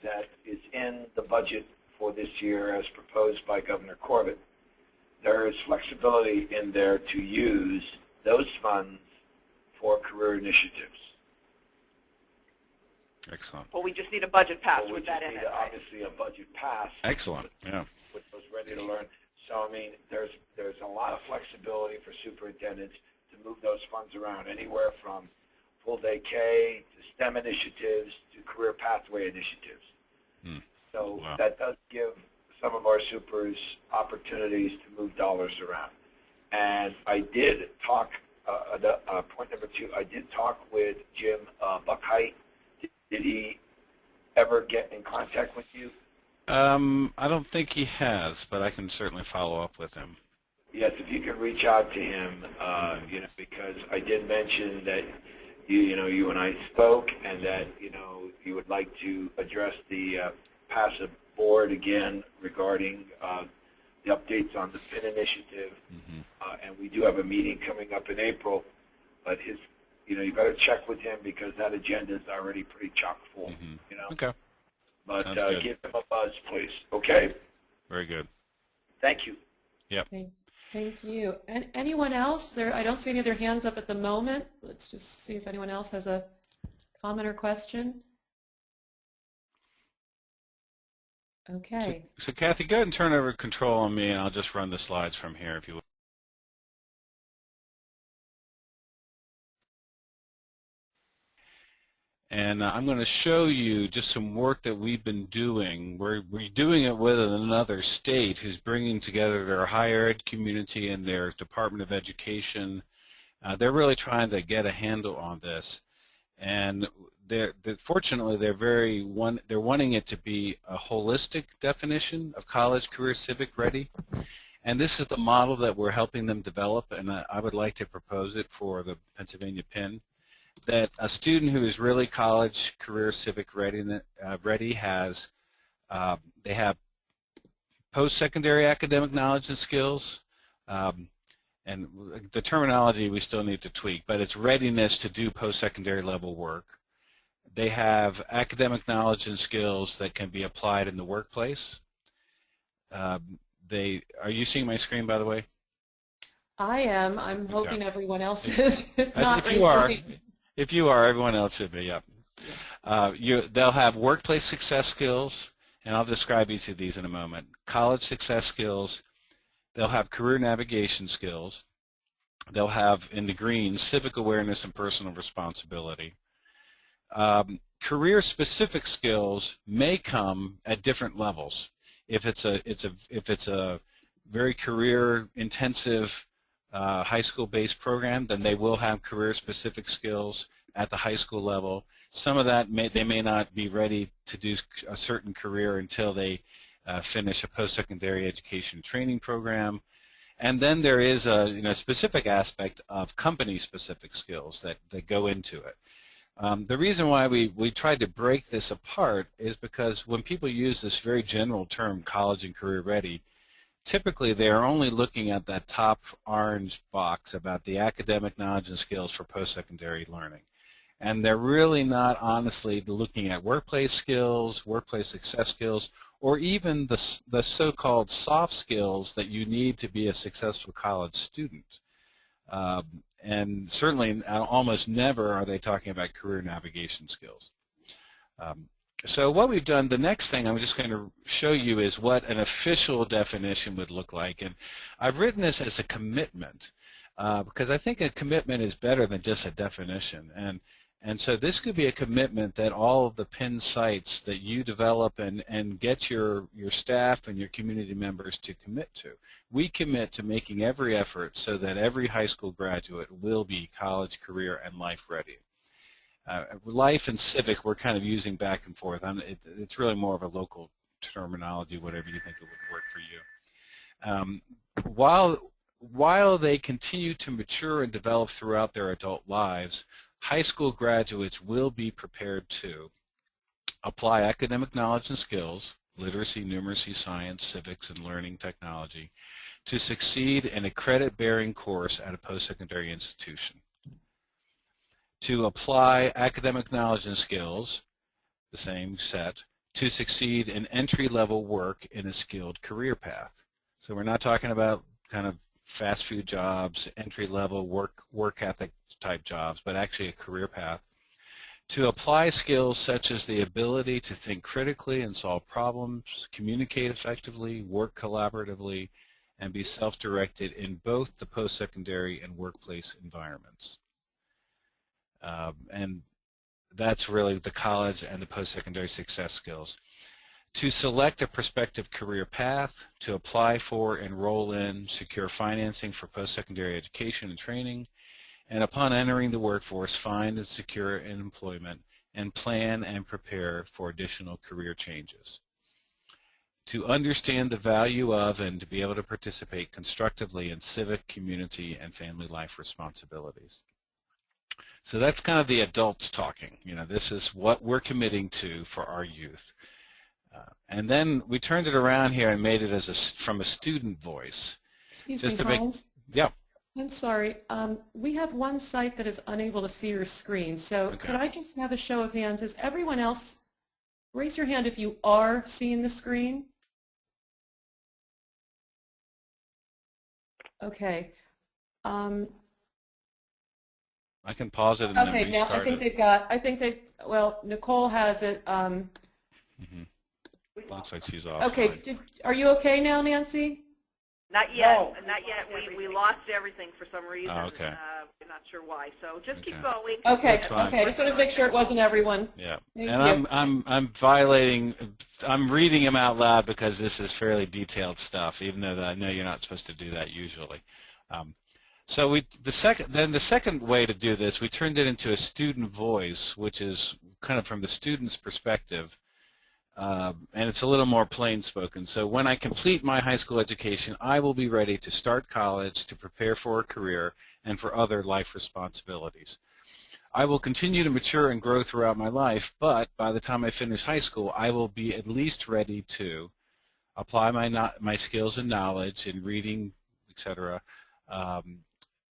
that is in the budget for this year as proposed by Governor Corbett. There is flexibility in there to use those funds for career initiatives. Excellent. Well, we just need a budget pass So with that in it. Obviously, a budget pass. Excellent. Yeah. With those Ready to Learn. So, I mean, there's a lot of flexibility for superintendents to move those funds around, anywhere from full-day K to STEM initiatives to career pathway initiatives. So that does give some of our supers opportunities to move dollars around. And I did talk, point number 2, I did talk with Jim Buckheit. Did he ever get in contact with you? I don't think he has, but I can certainly follow up with him. Yes, if you could reach out to him, because I did mention that you and I spoke, and that you would like to address the passive board again regarding the updates on the PIN initiative, and we do have a meeting coming up in April, but you better check with him because that agenda is already pretty chock full. Okay. But give him a buzz, please. Okay. Very good. Thank you. Yep. Thank you. And anyone else? I don't see any other hands up at the moment. Let's just see if anyone else has a comment or question. Okay. So Kathy, go ahead and turn over control on me, and I'll just run the slides from here if you would. And I'm going to show you just some work that we've been doing. We're doing it with another state who's bringing together their higher ed community and their Department of Education. They're really trying to get a handle on this. And fortunately, they're wanting it to be a holistic definition of college career civic ready. And this is the model that we're helping them develop, and I would like to propose it for the Pennsylvania PIN. That a student who is really college career civic ready has, they have post-secondary academic knowledge and skills, and the terminology we still need to tweak, but it's readiness to do post-secondary level work. They have academic knowledge and skills that can be applied in the workplace. Are you seeing my screen, by the way? I am. I'm hoping Okay. everyone else is. If not, If you are, everyone else should be. Yep. They'll have workplace success skills, and I'll describe each of these in a moment. College success skills. They'll have career navigation skills. They'll have, in the green, civic awareness and personal responsibility. Career-specific skills may come at different levels. If it's a very career-intensive high school-based program, then they will have career-specific skills at the high school level. Some of that they may not be ready to do a certain career until they finish a post-secondary education training program. And then there is a specific aspect of company-specific skills that go into it. The reason why we tried to break this apart is because when people use this very general term, college and career ready, typically they are only looking at that top orange box about the academic knowledge and skills for post-secondary learning. And they're really not honestly looking at workplace skills, workplace success skills, or even the so-called soft skills that you need to be a successful college student. And certainly almost never are they talking about career navigation skills. So what we've done, the next thing I'm just going to show you is what an official definition would look like. And I've written this as a commitment because I think a commitment is better than just a definition. And so this could be a commitment that all of the PIN sites that you develop and get your staff and your community members to commit to. We commit to making every effort so that every high school graduate will be college, career, and life ready. Life and civic we're kind of using back and forth. It's really more of a local terminology, whatever you think it would work for you. While they continue to mature and develop throughout their adult lives, high school graduates will be prepared to apply academic knowledge and skills, literacy, numeracy, science, civics, and learning technology, to succeed in a credit-bearing course at a post-secondary institution. To apply academic knowledge and skills, the same set, to succeed in entry-level work in a skilled career path. So we're not talking about kind of fast food jobs, entry-level work ethic type jobs, but actually a career path. To apply skills such as the ability to think critically and solve problems, communicate effectively, work collaboratively, and be self-directed in both the post-secondary and workplace environments. And that's really the college and the post-secondary success skills. To select a prospective career path, to apply for, enroll in, secure financing for post-secondary education and training, and upon entering the workforce, find and secure an employment, and plan and prepare for additional career changes. To understand the value of and to be able to participate constructively in civic, community, and family life responsibilities. So that's kind of the adults talking. You know, this is what we're committing to for our youth. And then we turned it around here and made it as from a student voice. Excuse me, Hans? Yeah. I'm sorry. We have one site that is unable to see your screen. So could I just have a show of hands? Is everyone else, raise your hand if you are seeing the screen. Okay. I can pause it and then restart now I think they've got, well, Nicole has it. Looks like she's off. Okay, are you okay now, Nancy? Not yet. No. Not yet. We lost everything for some reason. Oh, okay. We're not sure why. So just keep going. Okay. Okay. Just wanted to make sure it wasn't everyone. Yeah. Thank and you. I'm violating. I'm reading them out loud because this is fairly detailed stuff, even though I know you're not supposed to do that usually. So the second way to do this, we turned it into a student voice, which is kind of from the student's perspective. And it's a little more plain spoken. So when I complete my high school education, I will be ready to start college, to prepare for a career, and for other life responsibilities. I will continue to mature and grow throughout my life, but by the time I finish high school, I will be at least ready to apply my skills and knowledge in reading, etc.,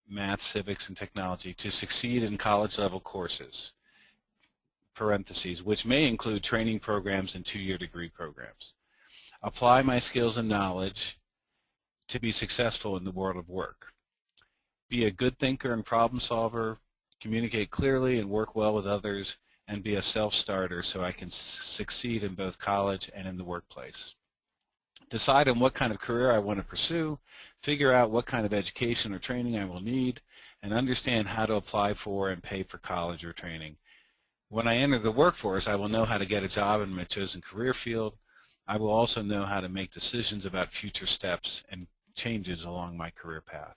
math, civics, and technology to succeed in college-level courses. Parentheses, which may include training programs and two-year degree programs. Apply my skills and knowledge to be successful in the world of work. be a good thinker and problem solver, communicate clearly and work well with others, and be a self-starter so I can succeed in both college and in the workplace. Decide on what kind of career I want to pursue, figure out what kind of education or training I will need, and understand how to apply for and pay for college or training. When I enter the workforce, I will know how to get a job in my chosen career field. I will also know how to make decisions about future steps and changes along my career path.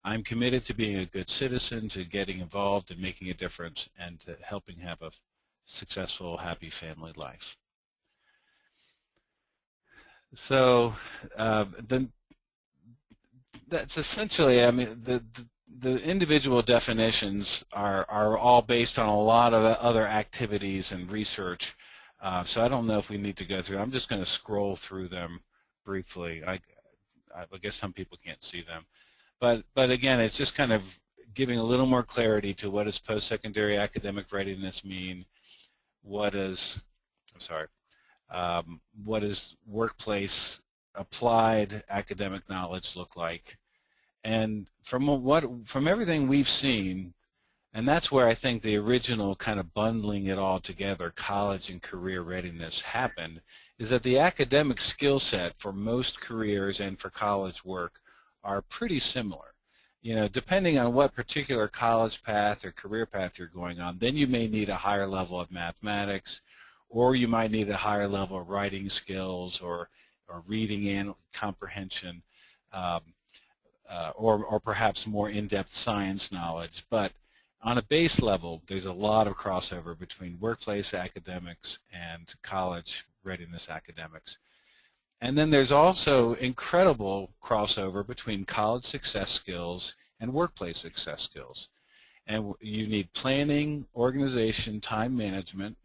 I'm committed to being a good citizen, to getting involved and making a difference, and to helping have a successful, happy family life. So that's essentially, I mean, the individual definitions are all based on a lot of other activities and research. So I don't know if we need to go through. I'm just going to scroll through them briefly. I guess some people can't see them. But again, it's just kind of giving a little more clarity to what does post-secondary academic readiness mean, what is, what does workplace applied academic knowledge look like. And from everything we've seen, and that's where I think the original kind of bundling it all together, college and career readiness, happened, is that the academic skill set for most careers and for college work are pretty similar. You know, depending on what particular college path or career path you're going on, then you may need a higher level of mathematics, or you might need a higher level of writing skills or reading and comprehension, or perhaps more in-depth science knowledge. But on a base level, there's a lot of crossover between workplace academics and college readiness academics. And then there's also incredible crossover between college success skills and workplace success skills. And you need planning, organization, time management.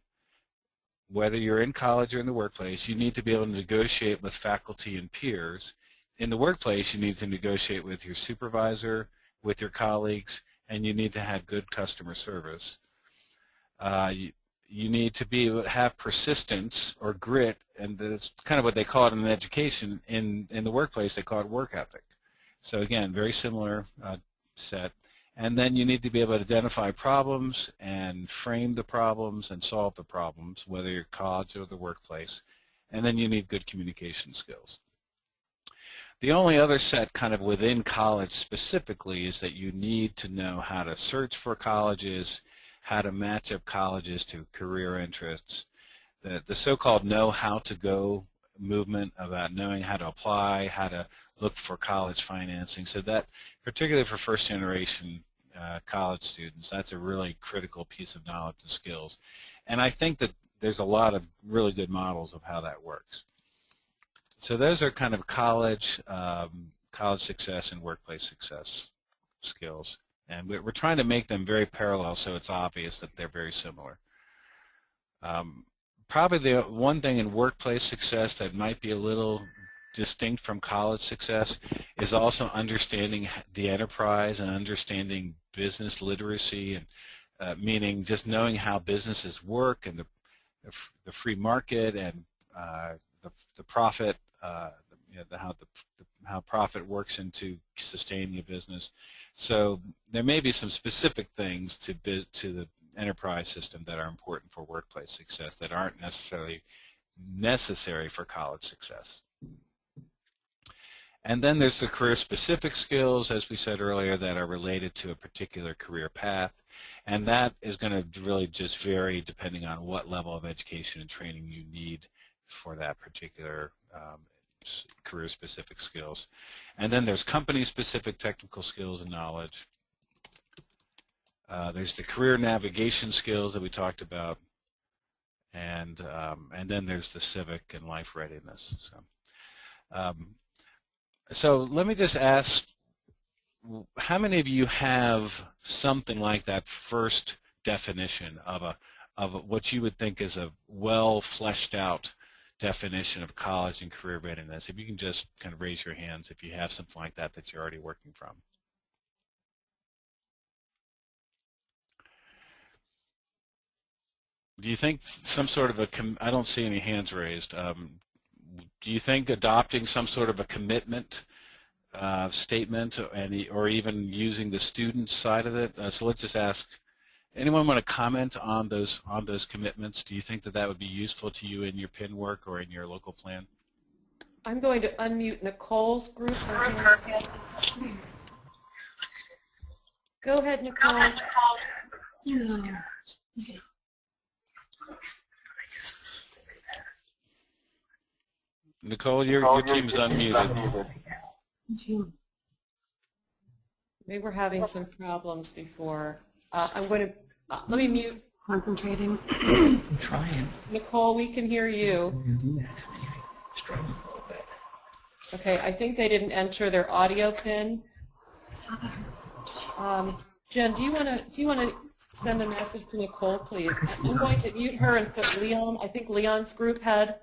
Whether you're in college or in the workplace, you need to be able to negotiate with faculty and peers. In the workplace, you need to negotiate with your supervisor, with your colleagues, and you need to have good customer service. You need to be able to have persistence or grit, and that's kind of what they call it in education. In the workplace, they call it work ethic. So again, very similar set. And then you need to be able to identify problems and frame the problems and solve the problems, whether you're college or the workplace. And then you need good communication skills. The only other set kind of within college specifically is that you need to know how to search for colleges, how to match up colleges to career interests, the so-called know how to go movement about knowing how to apply, how to look for college financing. So that, particularly for first generation college students, that's a really critical piece of knowledge and skills. And I think that there's a lot of really good models of how that works. So those are kind of college success and workplace success skills. And we're trying to make them very parallel so it's obvious that they're very similar. Probably the one thing in workplace success that might be a little distinct from college success is also understanding the enterprise and understanding business literacy, and meaning just knowing how businesses work and the free market and the profit, how profit works into sustaining a business. So there may be some specific things to the enterprise system that are important for workplace success that aren't necessarily necessary for college success. And then there's the career-specific skills, as we said earlier, that are related to a particular career path. And that is going to really just vary depending on what level of education and training you need for that particular career-specific skills. And then there's company-specific technical skills and knowledge. There's the career navigation skills that we talked about, and then there's the civic and life readiness. So let me just ask, how many of you have something like that first definition of what you would think is a well fleshed out definition of college and career readiness? If you can just kind of raise your hands if you have something like that that you're already working from. Do you think some sort of I don't see any hands raised. Do you think adopting some sort of a commitment statement, or even using the student side of it. So let's just ask, anyone want to comment on those commitments? Do you think that that would be useful to you in your PIN work or in your local plan? I'm going to unmute Nicole's group. Go ahead, Nicole. Nicole, your team is unmuted. They were having some problems before. I'm going to, let me mute. Concentrating. I'm trying. Nicole, we can hear you. Do that to me. I'm struggling a little bit. Okay, I think they didn't enter their audio pin. Jen, do you want to send a message to Nicole, please? I'm going to mute her and put Leon. I think Leon's group had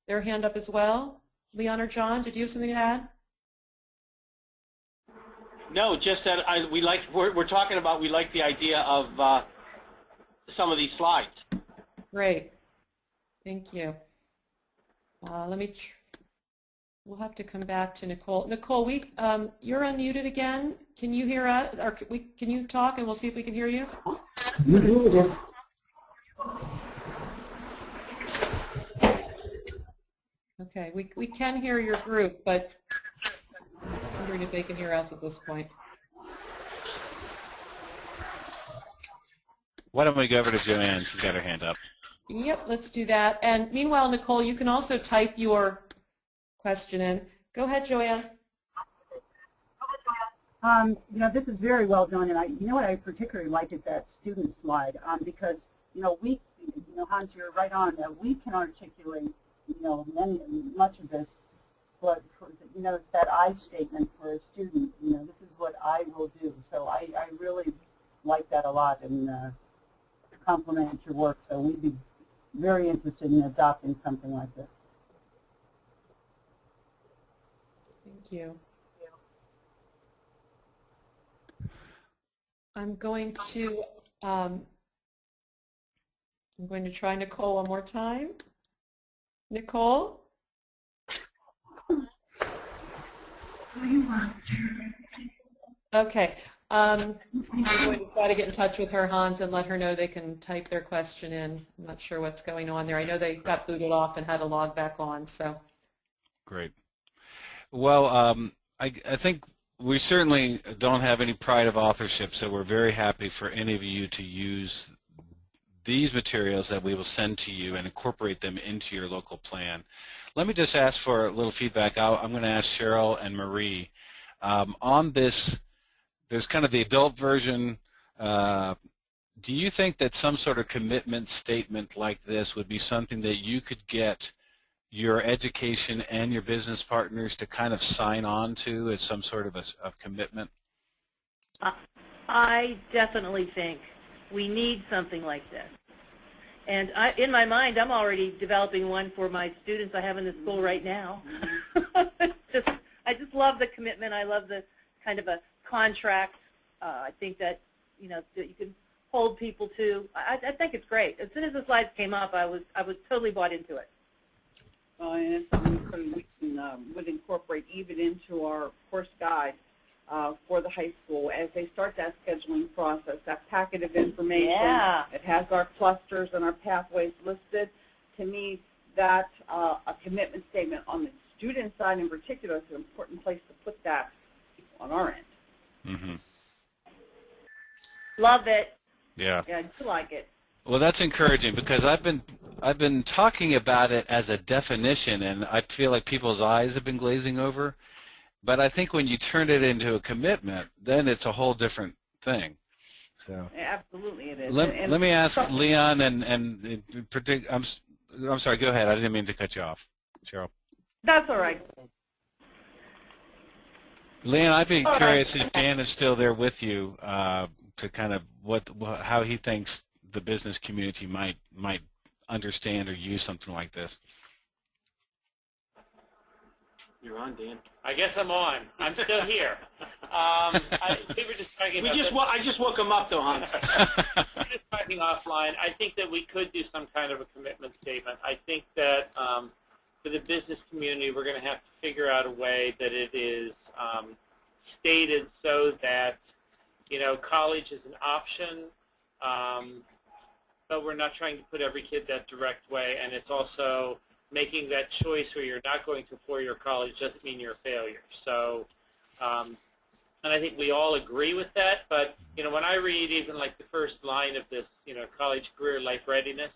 their hand up as well. Leon or John, did you have something to add? No, just that we're talking about, we like the idea of some of these slides. Great. Thank you. We'll have to come back to Nicole. Nicole, you're unmuted again. Can you hear us? Or can you talk and we'll see if we can hear you? Okay, we can hear your group, but I'm wondering if they can hear us at this point. Why don't we go over to Joanne? She's got her hand up. Yep, let's do that. And meanwhile, Nicole, you can also type your question in. Go ahead, Joanne. This is very well done, and you know what I particularly like is that student slide, because Hans, you're right on that we can articulate much of this, but it's that I statement for a student. This is what I will do. So I really like that a lot and compliment your work. So we'd be very interested in adopting something like this. Thank you. I'm going to try Nicole one more time. Nicole? Okay. I'm going to try to get in touch with her, Hans, and let her know they can type their question in. I'm not sure what's going on there. I know they got booted off and had to log back on. So. Great. Well, I think we certainly don't have any pride of authorship, so we're very happy for any of you to use these materials that we will send to you and incorporate them into your local plan. Let me just ask for a little feedback. I'm going to ask Cheryl and Marie. On this, there's kind of the adult version. Do you think that some sort of commitment statement like this would be something that you could get your education and your business partners to kind of sign on to as some sort of a commitment? I definitely think we need something like this. And in my mind, I'm already developing one for my students I have in the school right now. I just love the commitment. I love the kind of a contract. I think that, that you can hold people to. I think it's great. As soon as the slides came up, I was totally bought into it. And it's something we would incorporate even into our course guide for the high school as they start that scheduling process, that packet of information. Yeah. It has our clusters and our pathways listed. To me, that's a commitment statement on the student side in particular. It's an important place to put that on our end. Mm-hmm. Love it. Yeah. Yeah, I do like it. Well, that's encouraging because I've been talking about it as a definition, and I feel like people's eyes have been glazing over. But I think when you turn it into a commitment, then it's a whole different thing. So yeah, absolutely, it is. Let me ask Leon and predict. I'm sorry. Go ahead. I didn't mean to cut you off, Cheryl. That's all right. Leon, I'd be curious if Dan is still there with you to kind of how he thinks the business community might understand or use something like this. You're on, Dan. I guess I'm on. I'm still here. We were just talking about I just woke him up, though, Hans. We're just talking offline. I think that we could do some kind of a commitment statement. I think that for the business community, we're going to have to figure out a way that it is stated so that, college is an option, but we're not trying to put every kid that direct way, and it's also making that choice where you're not going to a four-year college doesn't mean you're a failure. So, and I think we all agree with that, but, when I read even like the first line of this, college career life readiness,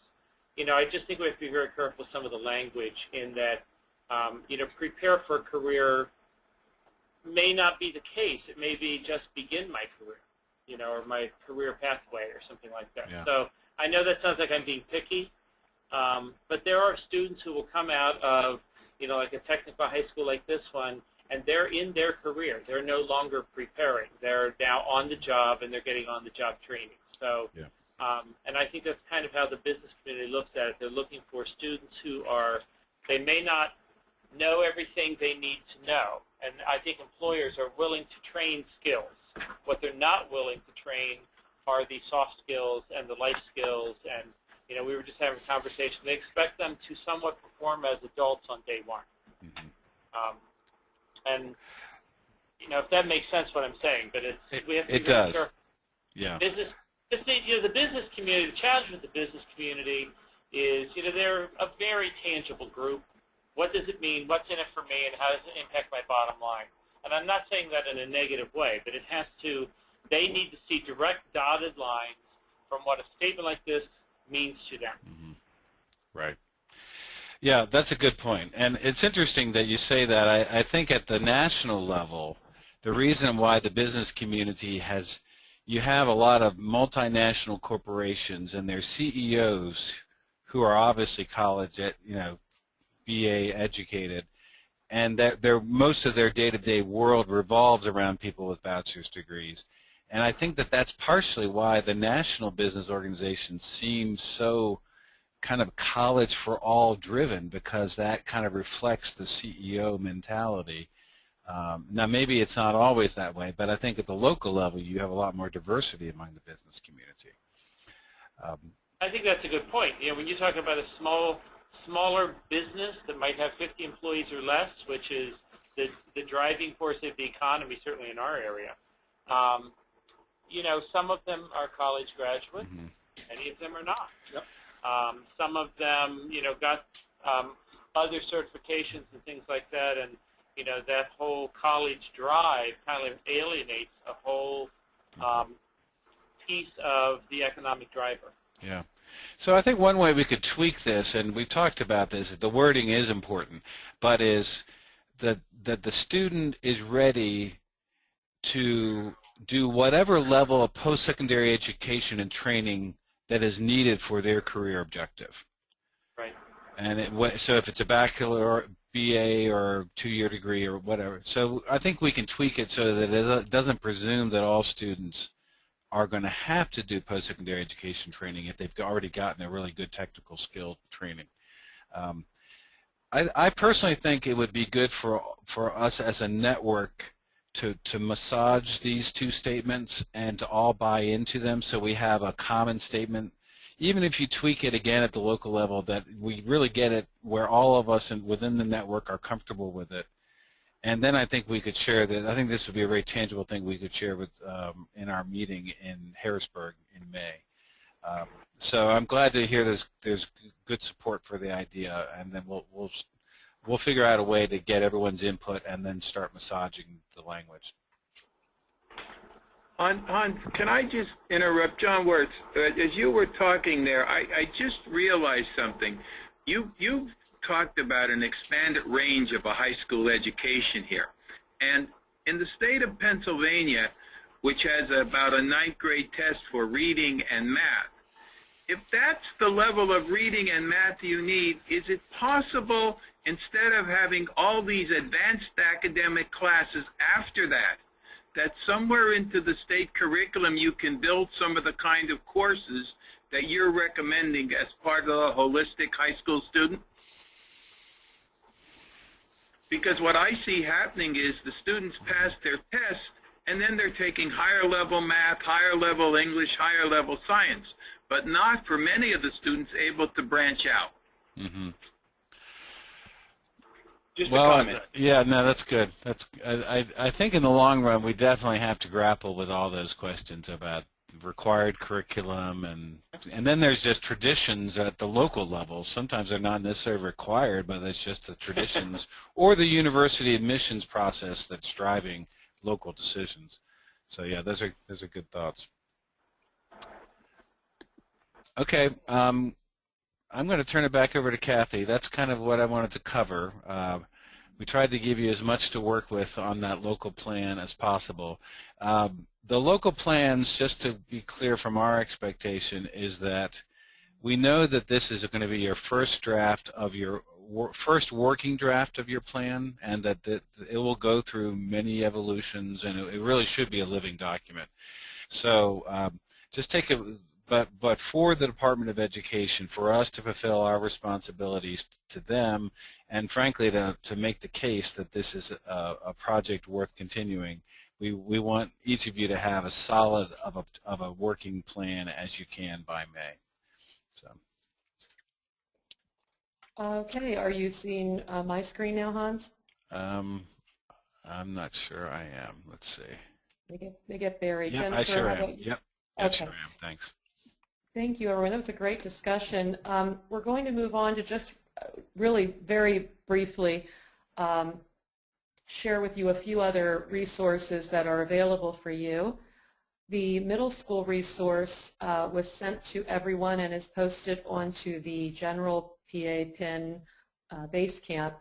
I just think we have to be very careful with some of the language in that, prepare for a career may not be the case. It may be just begin my career, or my career pathway or something like that. Yeah. So I know that sounds like I'm being picky, but there are students who will come out of, like a technical high school like this one, and they're in their career. They're no longer preparing. They're now on the job, and they're getting on-the-job training. So, yeah. And I think that's kind of how the business community looks at it. They're looking for students who they may not know everything they need to know. And I think employers are willing to train skills. What they're not willing to train are the soft skills and the life skills. And, we were just having a conversation. They expect them to somewhat perform as adults on day one. Mm-hmm. And, if that makes sense what I'm saying, but we have to be it does. Careful. Yeah. The business community, the challenge with the business community is, they're a very tangible group. What does it mean? What's in it for me? And how does it impact my bottom line? And I'm not saying that in a negative way, but they need to see direct dotted lines from what a statement like this means to them. Mm-hmm. Right. Yeah, that's a good point. And it's interesting that you say that. I think at the national level, the reason why the business community you have a lot of multinational corporations and their CEOs who are obviously college, BA educated, and most of their day-to-day world revolves around people with bachelor's degrees. And I think that that's partially why the national business organization seems so kind of college for all driven, because that kind of reflects the CEO mentality. Now, maybe it's not always that way, but I think at the local level you have a lot more diversity among the business community. I think that's a good point. When you talk about a smaller business that might have 50 employees or less, which is the driving force of the economy, certainly in our area, some of them are college graduates, Mm-hmm. many of them are not. Yep. Some of them, got other certifications and things like that, and that whole college drive kind of alienates a whole piece of the economic driver. Yeah. So I think one way we could tweak this, and we've talked about this, the wording is important, but is that the student is ready to do whatever level of post-secondary education and training that is needed for their career objective. Right. And so if it's a bachelor or BA or two-year degree or whatever. So I think we can tweak it so that it doesn't presume that all students are going to have to do post-secondary education training if they've already gotten a really good technical skill training. I personally think it would be good for us as a network to massage these two statements and to all buy into them so we have a common statement, even if you tweak it again at the local level, that we really get it where all of us within the network are comfortable with it. And then I think we could share that. I think this would be a very tangible thing we could share with in our meeting in Harrisburg in May. So I'm glad to hear there's good support for the idea, and then we'll figure out a way to get everyone's input and then start massaging the language. Hans, can I just interrupt? John Wirtz, as you were talking there, I just realized something. You've talked about an expanded range of a high school education here. And in the state of Pennsylvania, which has about a 9th grade test for reading and math, if that's the level of reading and math you need, is it possible, instead of having all these advanced academic classes after that, that somewhere into the state curriculum you can build some of the kind of courses that you're recommending as part of a holistic high school student? Because what I see happening is the students pass their tests, and then they're taking higher level math, higher level English, higher level science, but not for many of the students able to branch out. Mm-hmm. Just a Well, comment. yeah, no, that's good. I think in the long run we definitely have to grapple with all those questions about required curriculum and then there's just traditions at the local level. Sometimes they're not necessarily required, but it's just the traditions or the university admissions process that's driving local decisions. So yeah, those are good thoughts. Okay, I'm going to turn it back over to Kathy. That's kind of what I wanted to cover. We tried to give you as much to work with on that local plan as possible. The local plans, just to be clear from our expectation, is that we know that this is going to be your first draft of your first working draft of your plan, and that it will go through many evolutions, and it really should be a living document. So just take a but for the Department of Education, for us to fulfill our responsibilities to them, and frankly to make the case that this is a project worth continuing, we want each of you to have as solid of a working plan as you can by May. So. Okay, are you seeing my screen now, Hans? I'm not sure I am. Let's see. They get buried. Yep, Jennifer, I sure how am. about you? Yep, I Okay. sure am. Thanks. Thank you, everyone. That was a great discussion. We're going to move on to just really very briefly share with you a few other resources that are available for you. The middle school resource was sent to everyone and is posted onto the general PA PIN base camp.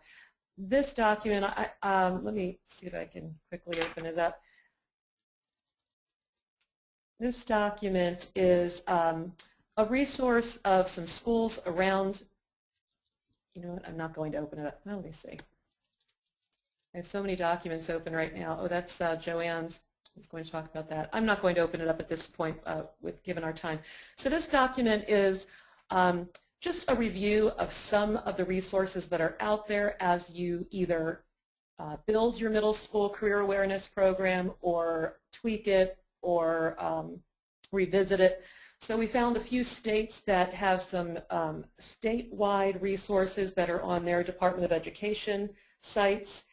This document, let me see if I can quickly open it up. This document is a resource of some schools around, you know what, I'm not going to open it up. Well, let me see. I have so many documents open right now. Oh, that's Joanne's. I was going to talk about that. I'm not going to open it up at this point given our time. So this document is just a review of some of the resources that are out there as you either build your middle school career awareness program or tweak it or revisit it. So we found a few states that have some statewide resources that are on their Department of Education sites.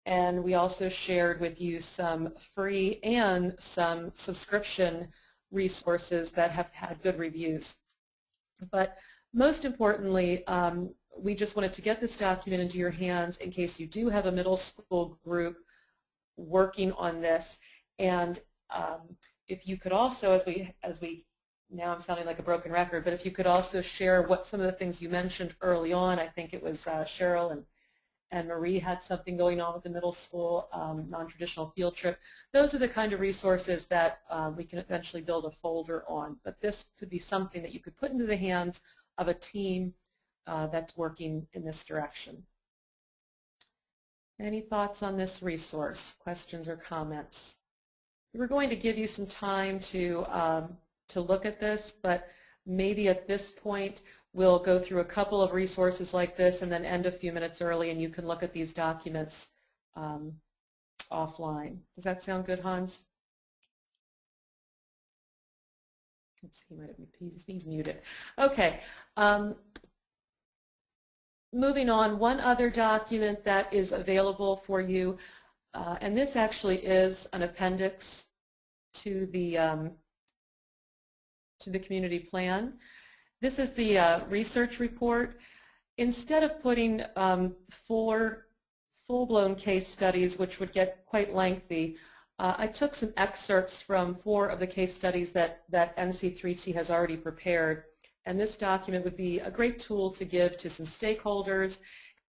And we also shared with you some free and some subscription resources that have had good reviews. But most importantly, we just wanted to get this document into your hands in case you do have a middle school group working on this. And if you could also, as we now I'm sounding like a broken record, but if you could also share what some of the things you mentioned early on, I think it was Cheryl and Marie had something going on with the middle school non-traditional field trip. Those are the kind of resources that we can eventually build a folder on. But this could be something that you could put into the hands of a team that's working in this direction. Any thoughts on this resource? Questions or comments? We're going to give you some time to look at this, but maybe at this point we'll go through a couple of resources like this and then end a few minutes early, and you can look at these documents offline. Does that sound good, Hans? Oops, he's muted. Okay. Moving on, one other document that is available for you, and this actually is an appendix to the community plan. This is the research report. Instead of putting 4 full-blown case studies, which would get quite lengthy, I took some excerpts from 4 of the case studies that NC3T has already prepared. And this document would be a great tool to give to some stakeholders,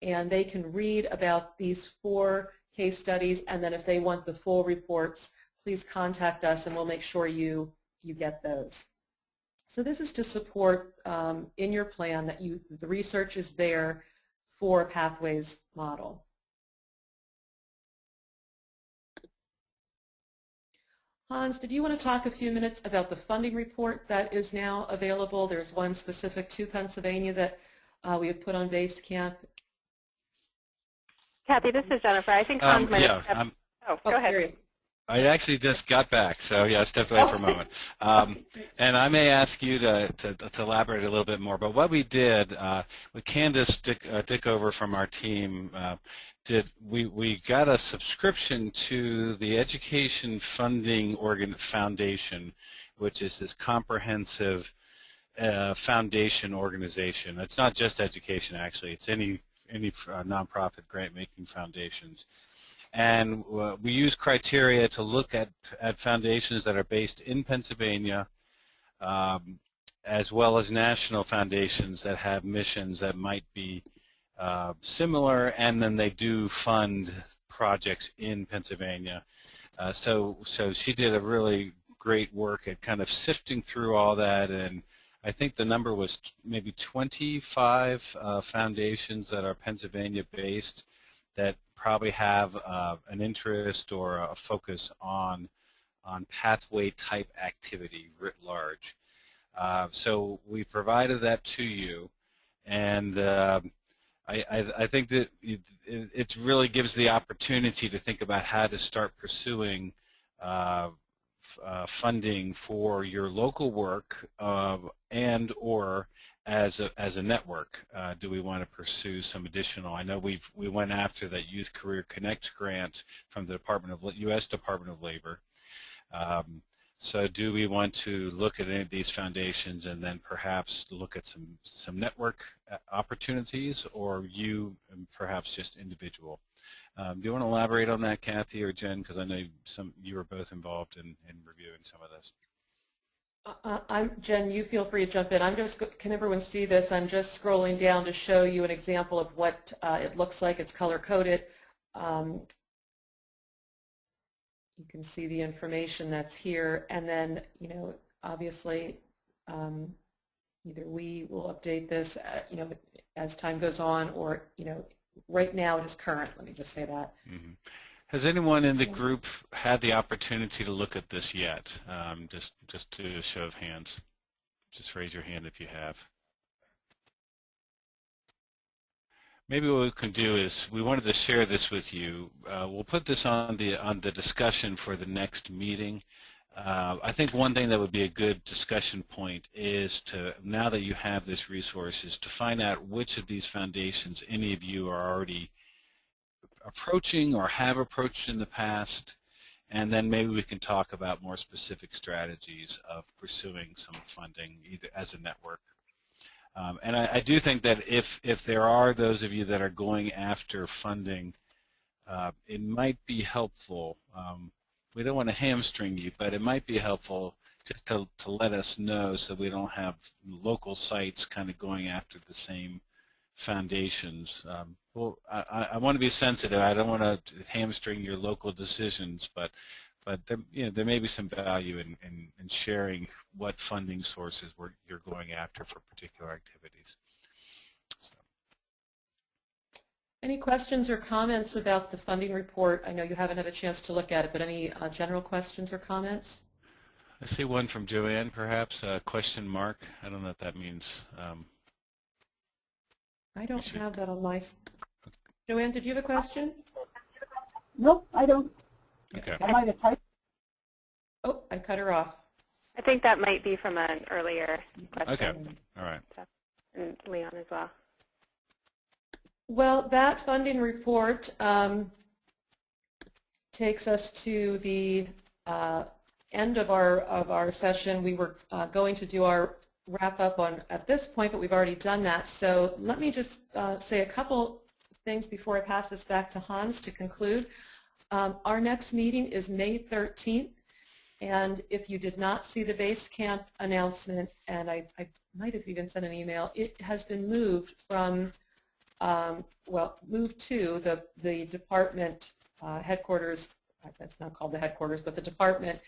and they can read about these 4 case studies, and then if they want the full reports, please contact us and we'll make sure you get those. So this is to support in your plan that the research is there for a pathways model. Hans, did you want to talk a few minutes about the funding report that is now available? There's one specific to Pennsylvania that we have put on Basecamp. Kathy, this is Jennifer. I think Hans might have... Oh, go ahead. I actually just got back, so yeah, I stepped away for a moment. And I may ask you to elaborate a little bit more, but what we did, with Candace Dickover from our team, we got a subscription to the Education Funding Foundation, which is this comprehensive foundation organization. It's not just education, actually. It's any nonprofit grant-making foundations. And we use criteria to look at foundations that are based in Pennsylvania, as well as national foundations that have missions that might be similar, and then they do fund projects in Pennsylvania. So she did a really great work at kind of sifting through all that, and I think the number was maybe 25 foundations that are Pennsylvania-based that probably have an interest or a focus on pathway-type activity writ large. So we provided that to you, and I think that it really gives the opportunity to think about how to start pursuing funding for your local work and or as a network. Do we want to pursue some additional? I know we went after that Youth Career Connect grant from the U.S. Department of Labor. So do we want to look at any of these foundations and then perhaps look at some network opportunities, or you perhaps just individual? Do you want to elaborate on that, Kathy or Jen? Because I know you were both involved in reviewing some of this. Jen, you feel free to jump in. Can everyone see this? I'm just scrolling down to show you an example of what it looks like. It's color-coded. You can see the information that's here, and then, obviously, either we will update this, as time goes on, or, right now it is current. Let me just say that. Mm-hmm. Has anyone in the group had the opportunity to look at this yet? Just to a show of hands. Just raise your hand if you have. Maybe what we can do is, we wanted to share this with you. We'll put this on the discussion for the next meeting. I think one thing that would be a good discussion point is to, now that you have this resource, is to find out which of these foundations any of you are already approaching or have approached in the past, and then maybe we can talk about more specific strategies of pursuing some funding either as a network. And I do think that if there are those of you that are going after funding, it might be helpful. We don't want to hamstring you, but it might be helpful just to let us know so we don't have local sites kind of going after the same foundations. Well, I want to be sensitive. I don't want to hamstring your local decisions, but there may be some value in sharing what funding sources you're going after for particular activities. So. Any questions or comments about the funding report? I know you haven't had a chance to look at it, but any general questions or comments? I see one from Joanne, perhaps, question mark. I don't know what that means. I don't have that on my... Joanne, did you have a question? Nope, I don't. Okay. I might have typed. Oh, I cut her off. I think that might be from an earlier question. Okay, all right. And Leon as well. Well, that funding report takes us to the end of our session. We were going to do our wrap up at this point, but we've already done that. So let me just say a couple things before I pass this back to Hans to conclude. Our next meeting is May 13th, and if you did not see the base camp announcement, and I might have even sent an email, it has been moved from, moved to the department headquarters. That's not called the headquarters, but the department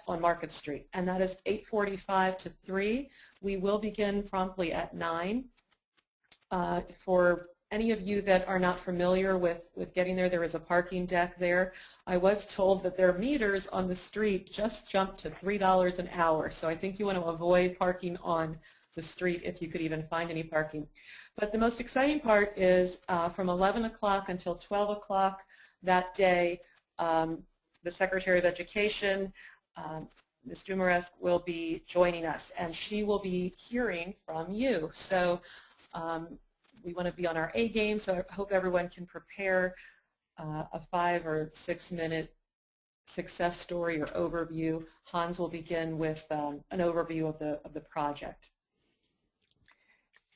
on Market Street, and that is 8:45 to 3. We will begin promptly at 9. For any of you that are not familiar with getting there is a parking deck there. I was told that their meters on the street just jumped to $3 an hour, so I think you want to avoid parking on the street if you could even find any parking. But the most exciting part is from 11 o'clock until 12 o'clock that day, the Secretary of Education, Ms. Dumaresque, will be joining us, and she will be hearing from you. So We want to be on our A game, so I hope everyone can prepare a 5 or 6 minute success story or overview. Hans will begin with an overview of the project.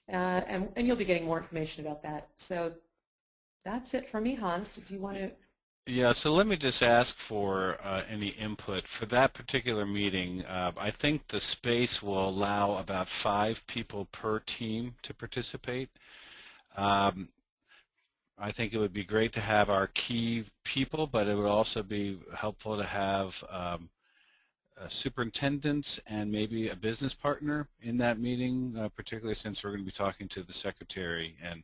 And you'll be getting more information about that. So that's it for me, Hans. Do you want to? Yeah, so let me just ask for any input. For that particular meeting, I think the space will allow about 5 people per team to participate. I think it would be great to have our key people, but it would also be helpful to have superintendents and maybe a business partner in that meeting, particularly since we're going to be talking to the secretary, and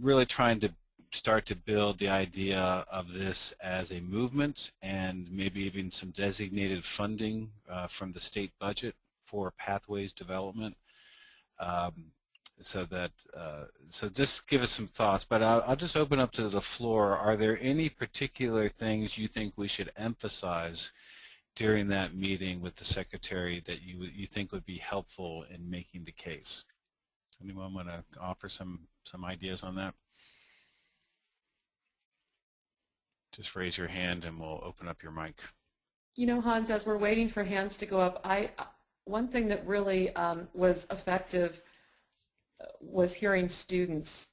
really trying to start to build the idea of this as a movement and maybe even some designated funding from the state budget for pathways development. So just give us some thoughts, but I'll just open up to the floor. Are there any particular things you think we should emphasize during that meeting with the secretary that you think would be helpful in making the case? Anyone want to offer some ideas on that? Just raise your hand and we'll open up your mic. You know, Hans, as we're waiting for hands to go up, one thing that really was effective was hearing students.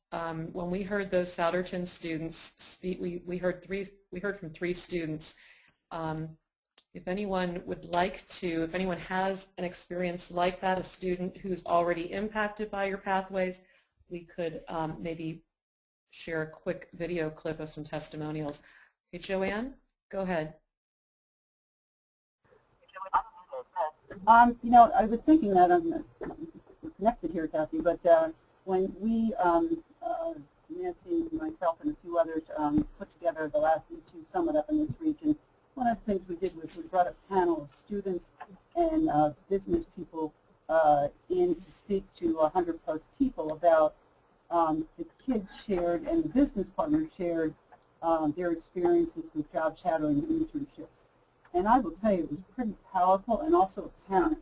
When we heard those Souderton students speak, we heard from 3 students. If anyone would like to, if anyone has an experience like that, a student who's already impacted by your pathways, we could maybe share a quick video clip of some testimonials. Okay, Joanne, go ahead. You know, I was thinking that I'm connected here, Kathy, but when we, Nancy, myself, and a few others put together the last E2 Summit up in this region, one of the things we did was we brought a panel of students and business people in to speak to 100+ people about the kids shared and the business partners shared their experiences with job shadowing and internships. And I will tell you, it was pretty powerful and also apparent.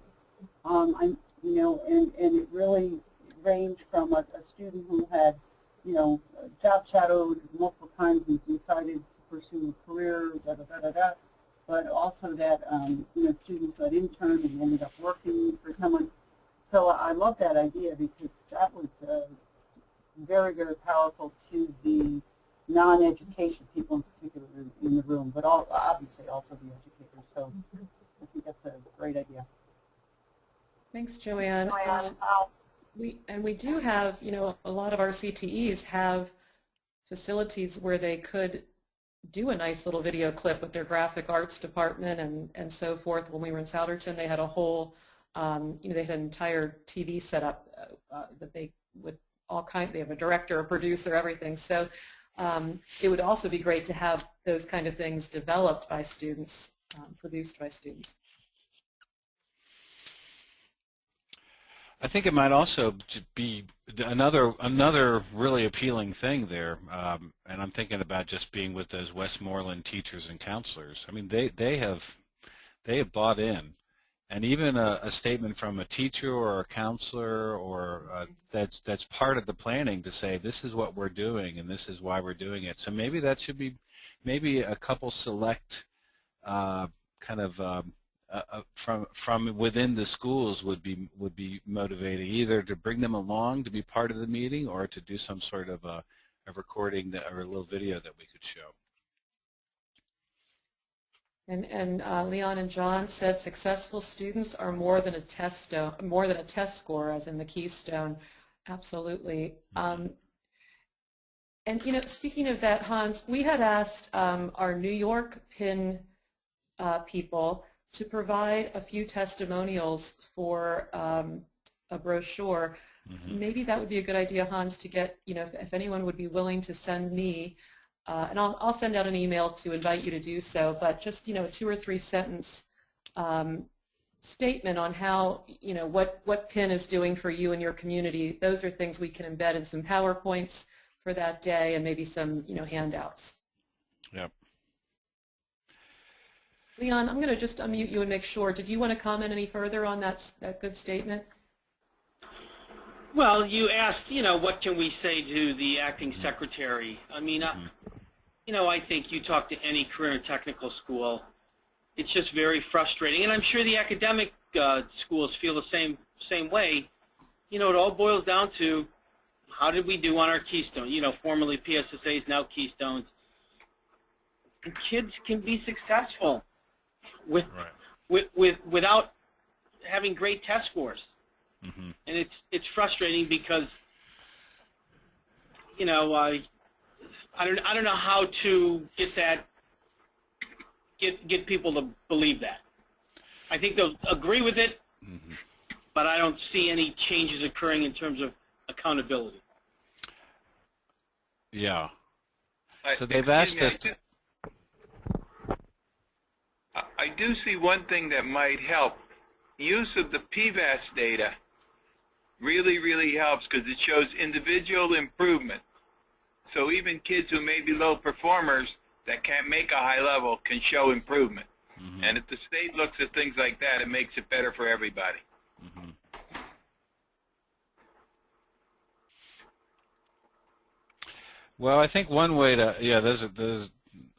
You know, and it really ranged from a student who had, you know, job shadowed multiple times and decided to pursue a career, but also that, you know, students who had interned and ended up working for someone. So I love that idea because that was very, very powerful to the non-education people in particular in the room, but obviously also the educators. So I think that's a great idea. Thanks, Joanne. We do have, you know, a lot of our CTEs have facilities where they could do a nice little video clip with their graphic arts department and so forth. When we were in Souderton, they had a whole, you know, they had an entire TV set up that they with all kinds. They have a director, a producer, everything. So it would also be great to have those kind of things developed by students, produced by students. I think it might also be another really appealing thing there, and I'm thinking about just being with those Westmoreland teachers and counselors. I mean, they have bought in, and even a statement from a teacher or a counselor or that's part of the planning to say this is what we're doing and this is why we're doing it. So maybe that should be a couple select kind of. From within the schools would be motivating, either to bring them along to be part of the meeting or to do some sort of a recording or a little video that we could show. And Leon and John said successful students are more than a test score, as in the keystone. Absolutely. And you know, speaking of that, Hans, we had asked our New York PIN people to provide a few testimonials for a brochure. Mm-hmm. Maybe that would be a good idea, Hans, to get, you know, if anyone would be willing to send me, and I'll send out an email to invite you to do so, but just, you know, a 2 or 3 sentence statement on how, you know, what PIN is doing for you and your community. Those are things we can embed in some PowerPoints for that day and maybe some, you know, handouts. Yep. Leon, I'm going to just unmute you and make sure. Did you want to comment any further on that good statement? Well, you asked, what can we say to the acting secretary? I mean, I think you talk to any career and technical school, it's just very frustrating. And I'm sure the academic schools feel the same way. It all boils down to how did we do on our Keystone? Formerly PSSAs, now Keystones. And kids can be successful without having great test scores. And it's frustrating because, I don't know how to get people to believe that. I think they'll agree with it, but I don't see any changes occurring in terms of accountability. Yeah. So they've asked us to... I do see one thing that might help. Use of the PVAS data really, really helps because it shows individual improvement. So even kids who may be low performers that can't make a high level can show improvement. And if the state looks at things like that, it makes it better for everybody. Well, I think one way to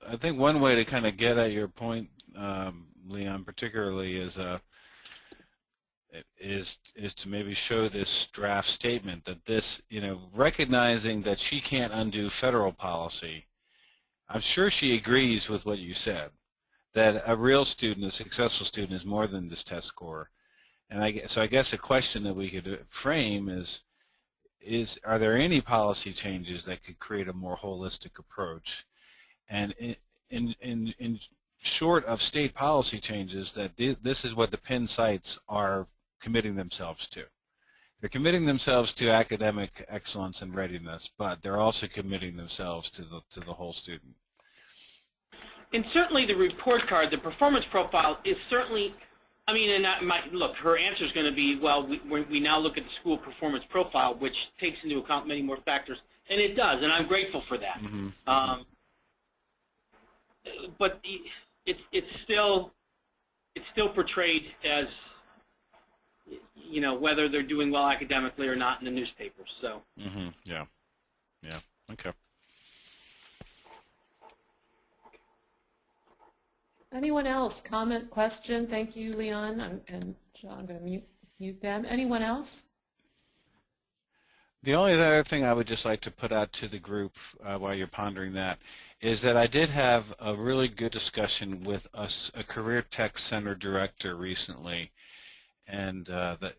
I think one way to kind of get at your point, Leon, particularly is to maybe show this draft statement that this, recognizing that she can't undo federal policy. I'm sure she agrees with what you said, that a real student, a successful student, is more than this test score. And so I guess a question that we could frame is are there any policy changes that could create a more holistic approach? And in short of state policy changes, that this is what the Pin sites are committing themselves to. They're committing themselves to academic excellence and readiness, but they're also committing themselves to the whole student. And certainly the report card, the performance profile is certainly, look, her answer is going to be, well, we now look at the school performance profile, which takes into account many more factors, and it does, and I'm grateful for that. But it's still portrayed as, whether they're doing well academically or not in the newspapers. So. Yeah. Okay. Anyone else? Comment, question? Thank you, Leon and John. I'm going to mute them. Anyone else? The only other thing I would just like to put out to the group while you're pondering that is that I did have a really good discussion with a Career Tech Center director recently, and that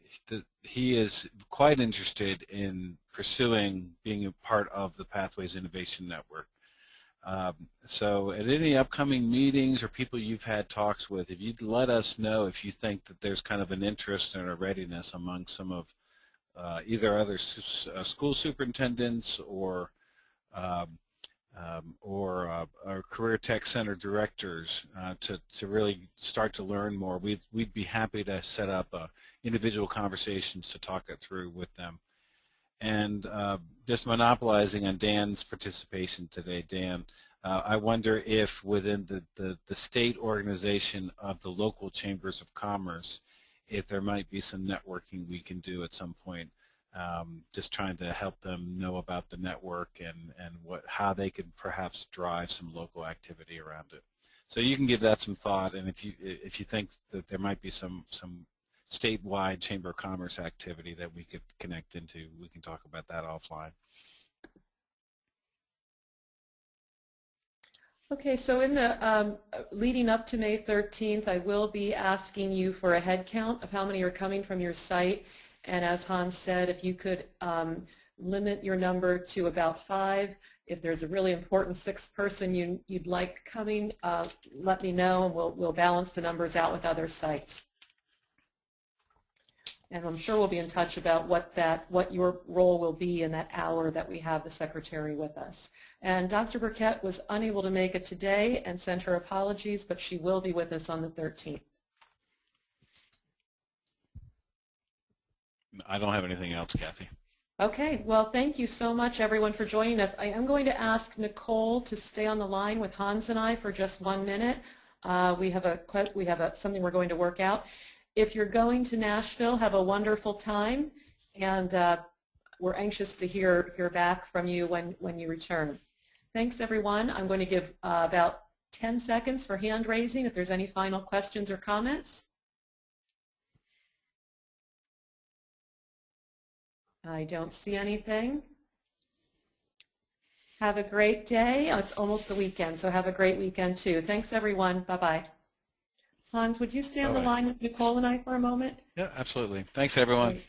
he is quite interested in pursuing being a part of the Pathways Innovation Network. So at any upcoming meetings or people you've had talks with, if you'd let us know if you think that there's kind of an interest and a readiness among some of either other school superintendents or career tech center directors to really start to learn more, we'd be happy to set up individual conversations to talk it through with them. And just monopolizing on Dan's participation today, Dan, I wonder if within the state organization of the local chambers of commerce, if there might be some networking we can do at some point, just trying to help them know about the network and how they could perhaps drive some local activity around it. So you can give that some thought, and if you think that there might be some statewide Chamber of Commerce activity that we could connect into, we can talk about that offline. Okay, so in the leading up to May 13th, I will be asking you for a head count of how many are coming from your site. And as Hans said, if you could limit your number to about 5. If there's a really important 6th person you'd like coming, let me know, and we'll balance the numbers out with other sites. And I'm sure we'll be in touch about what your role will be in that hour that we have the secretary with us. And Dr. Burkett was unable to make it today and sent her apologies, but she will be with us on the 13th. I don't have anything else, Kathy. Okay, well, thank you so much, everyone, for joining us. I am going to ask Nicole to stay on the line with Hans and I for just 1 minute. We have something we're going to work out. If you're going to Nashville, have a wonderful time, and we're anxious to hear back from you when you return. Thanks, everyone. I'm going to give about 10 seconds for hand raising if there's any final questions or comments. I don't see anything. Have a great day. Oh, it's almost the weekend, so have a great weekend too. Thanks, everyone. Bye-bye. Hans, would you stay on the line with Nicole and I for a moment? Yeah, absolutely. Thanks, everyone. Great.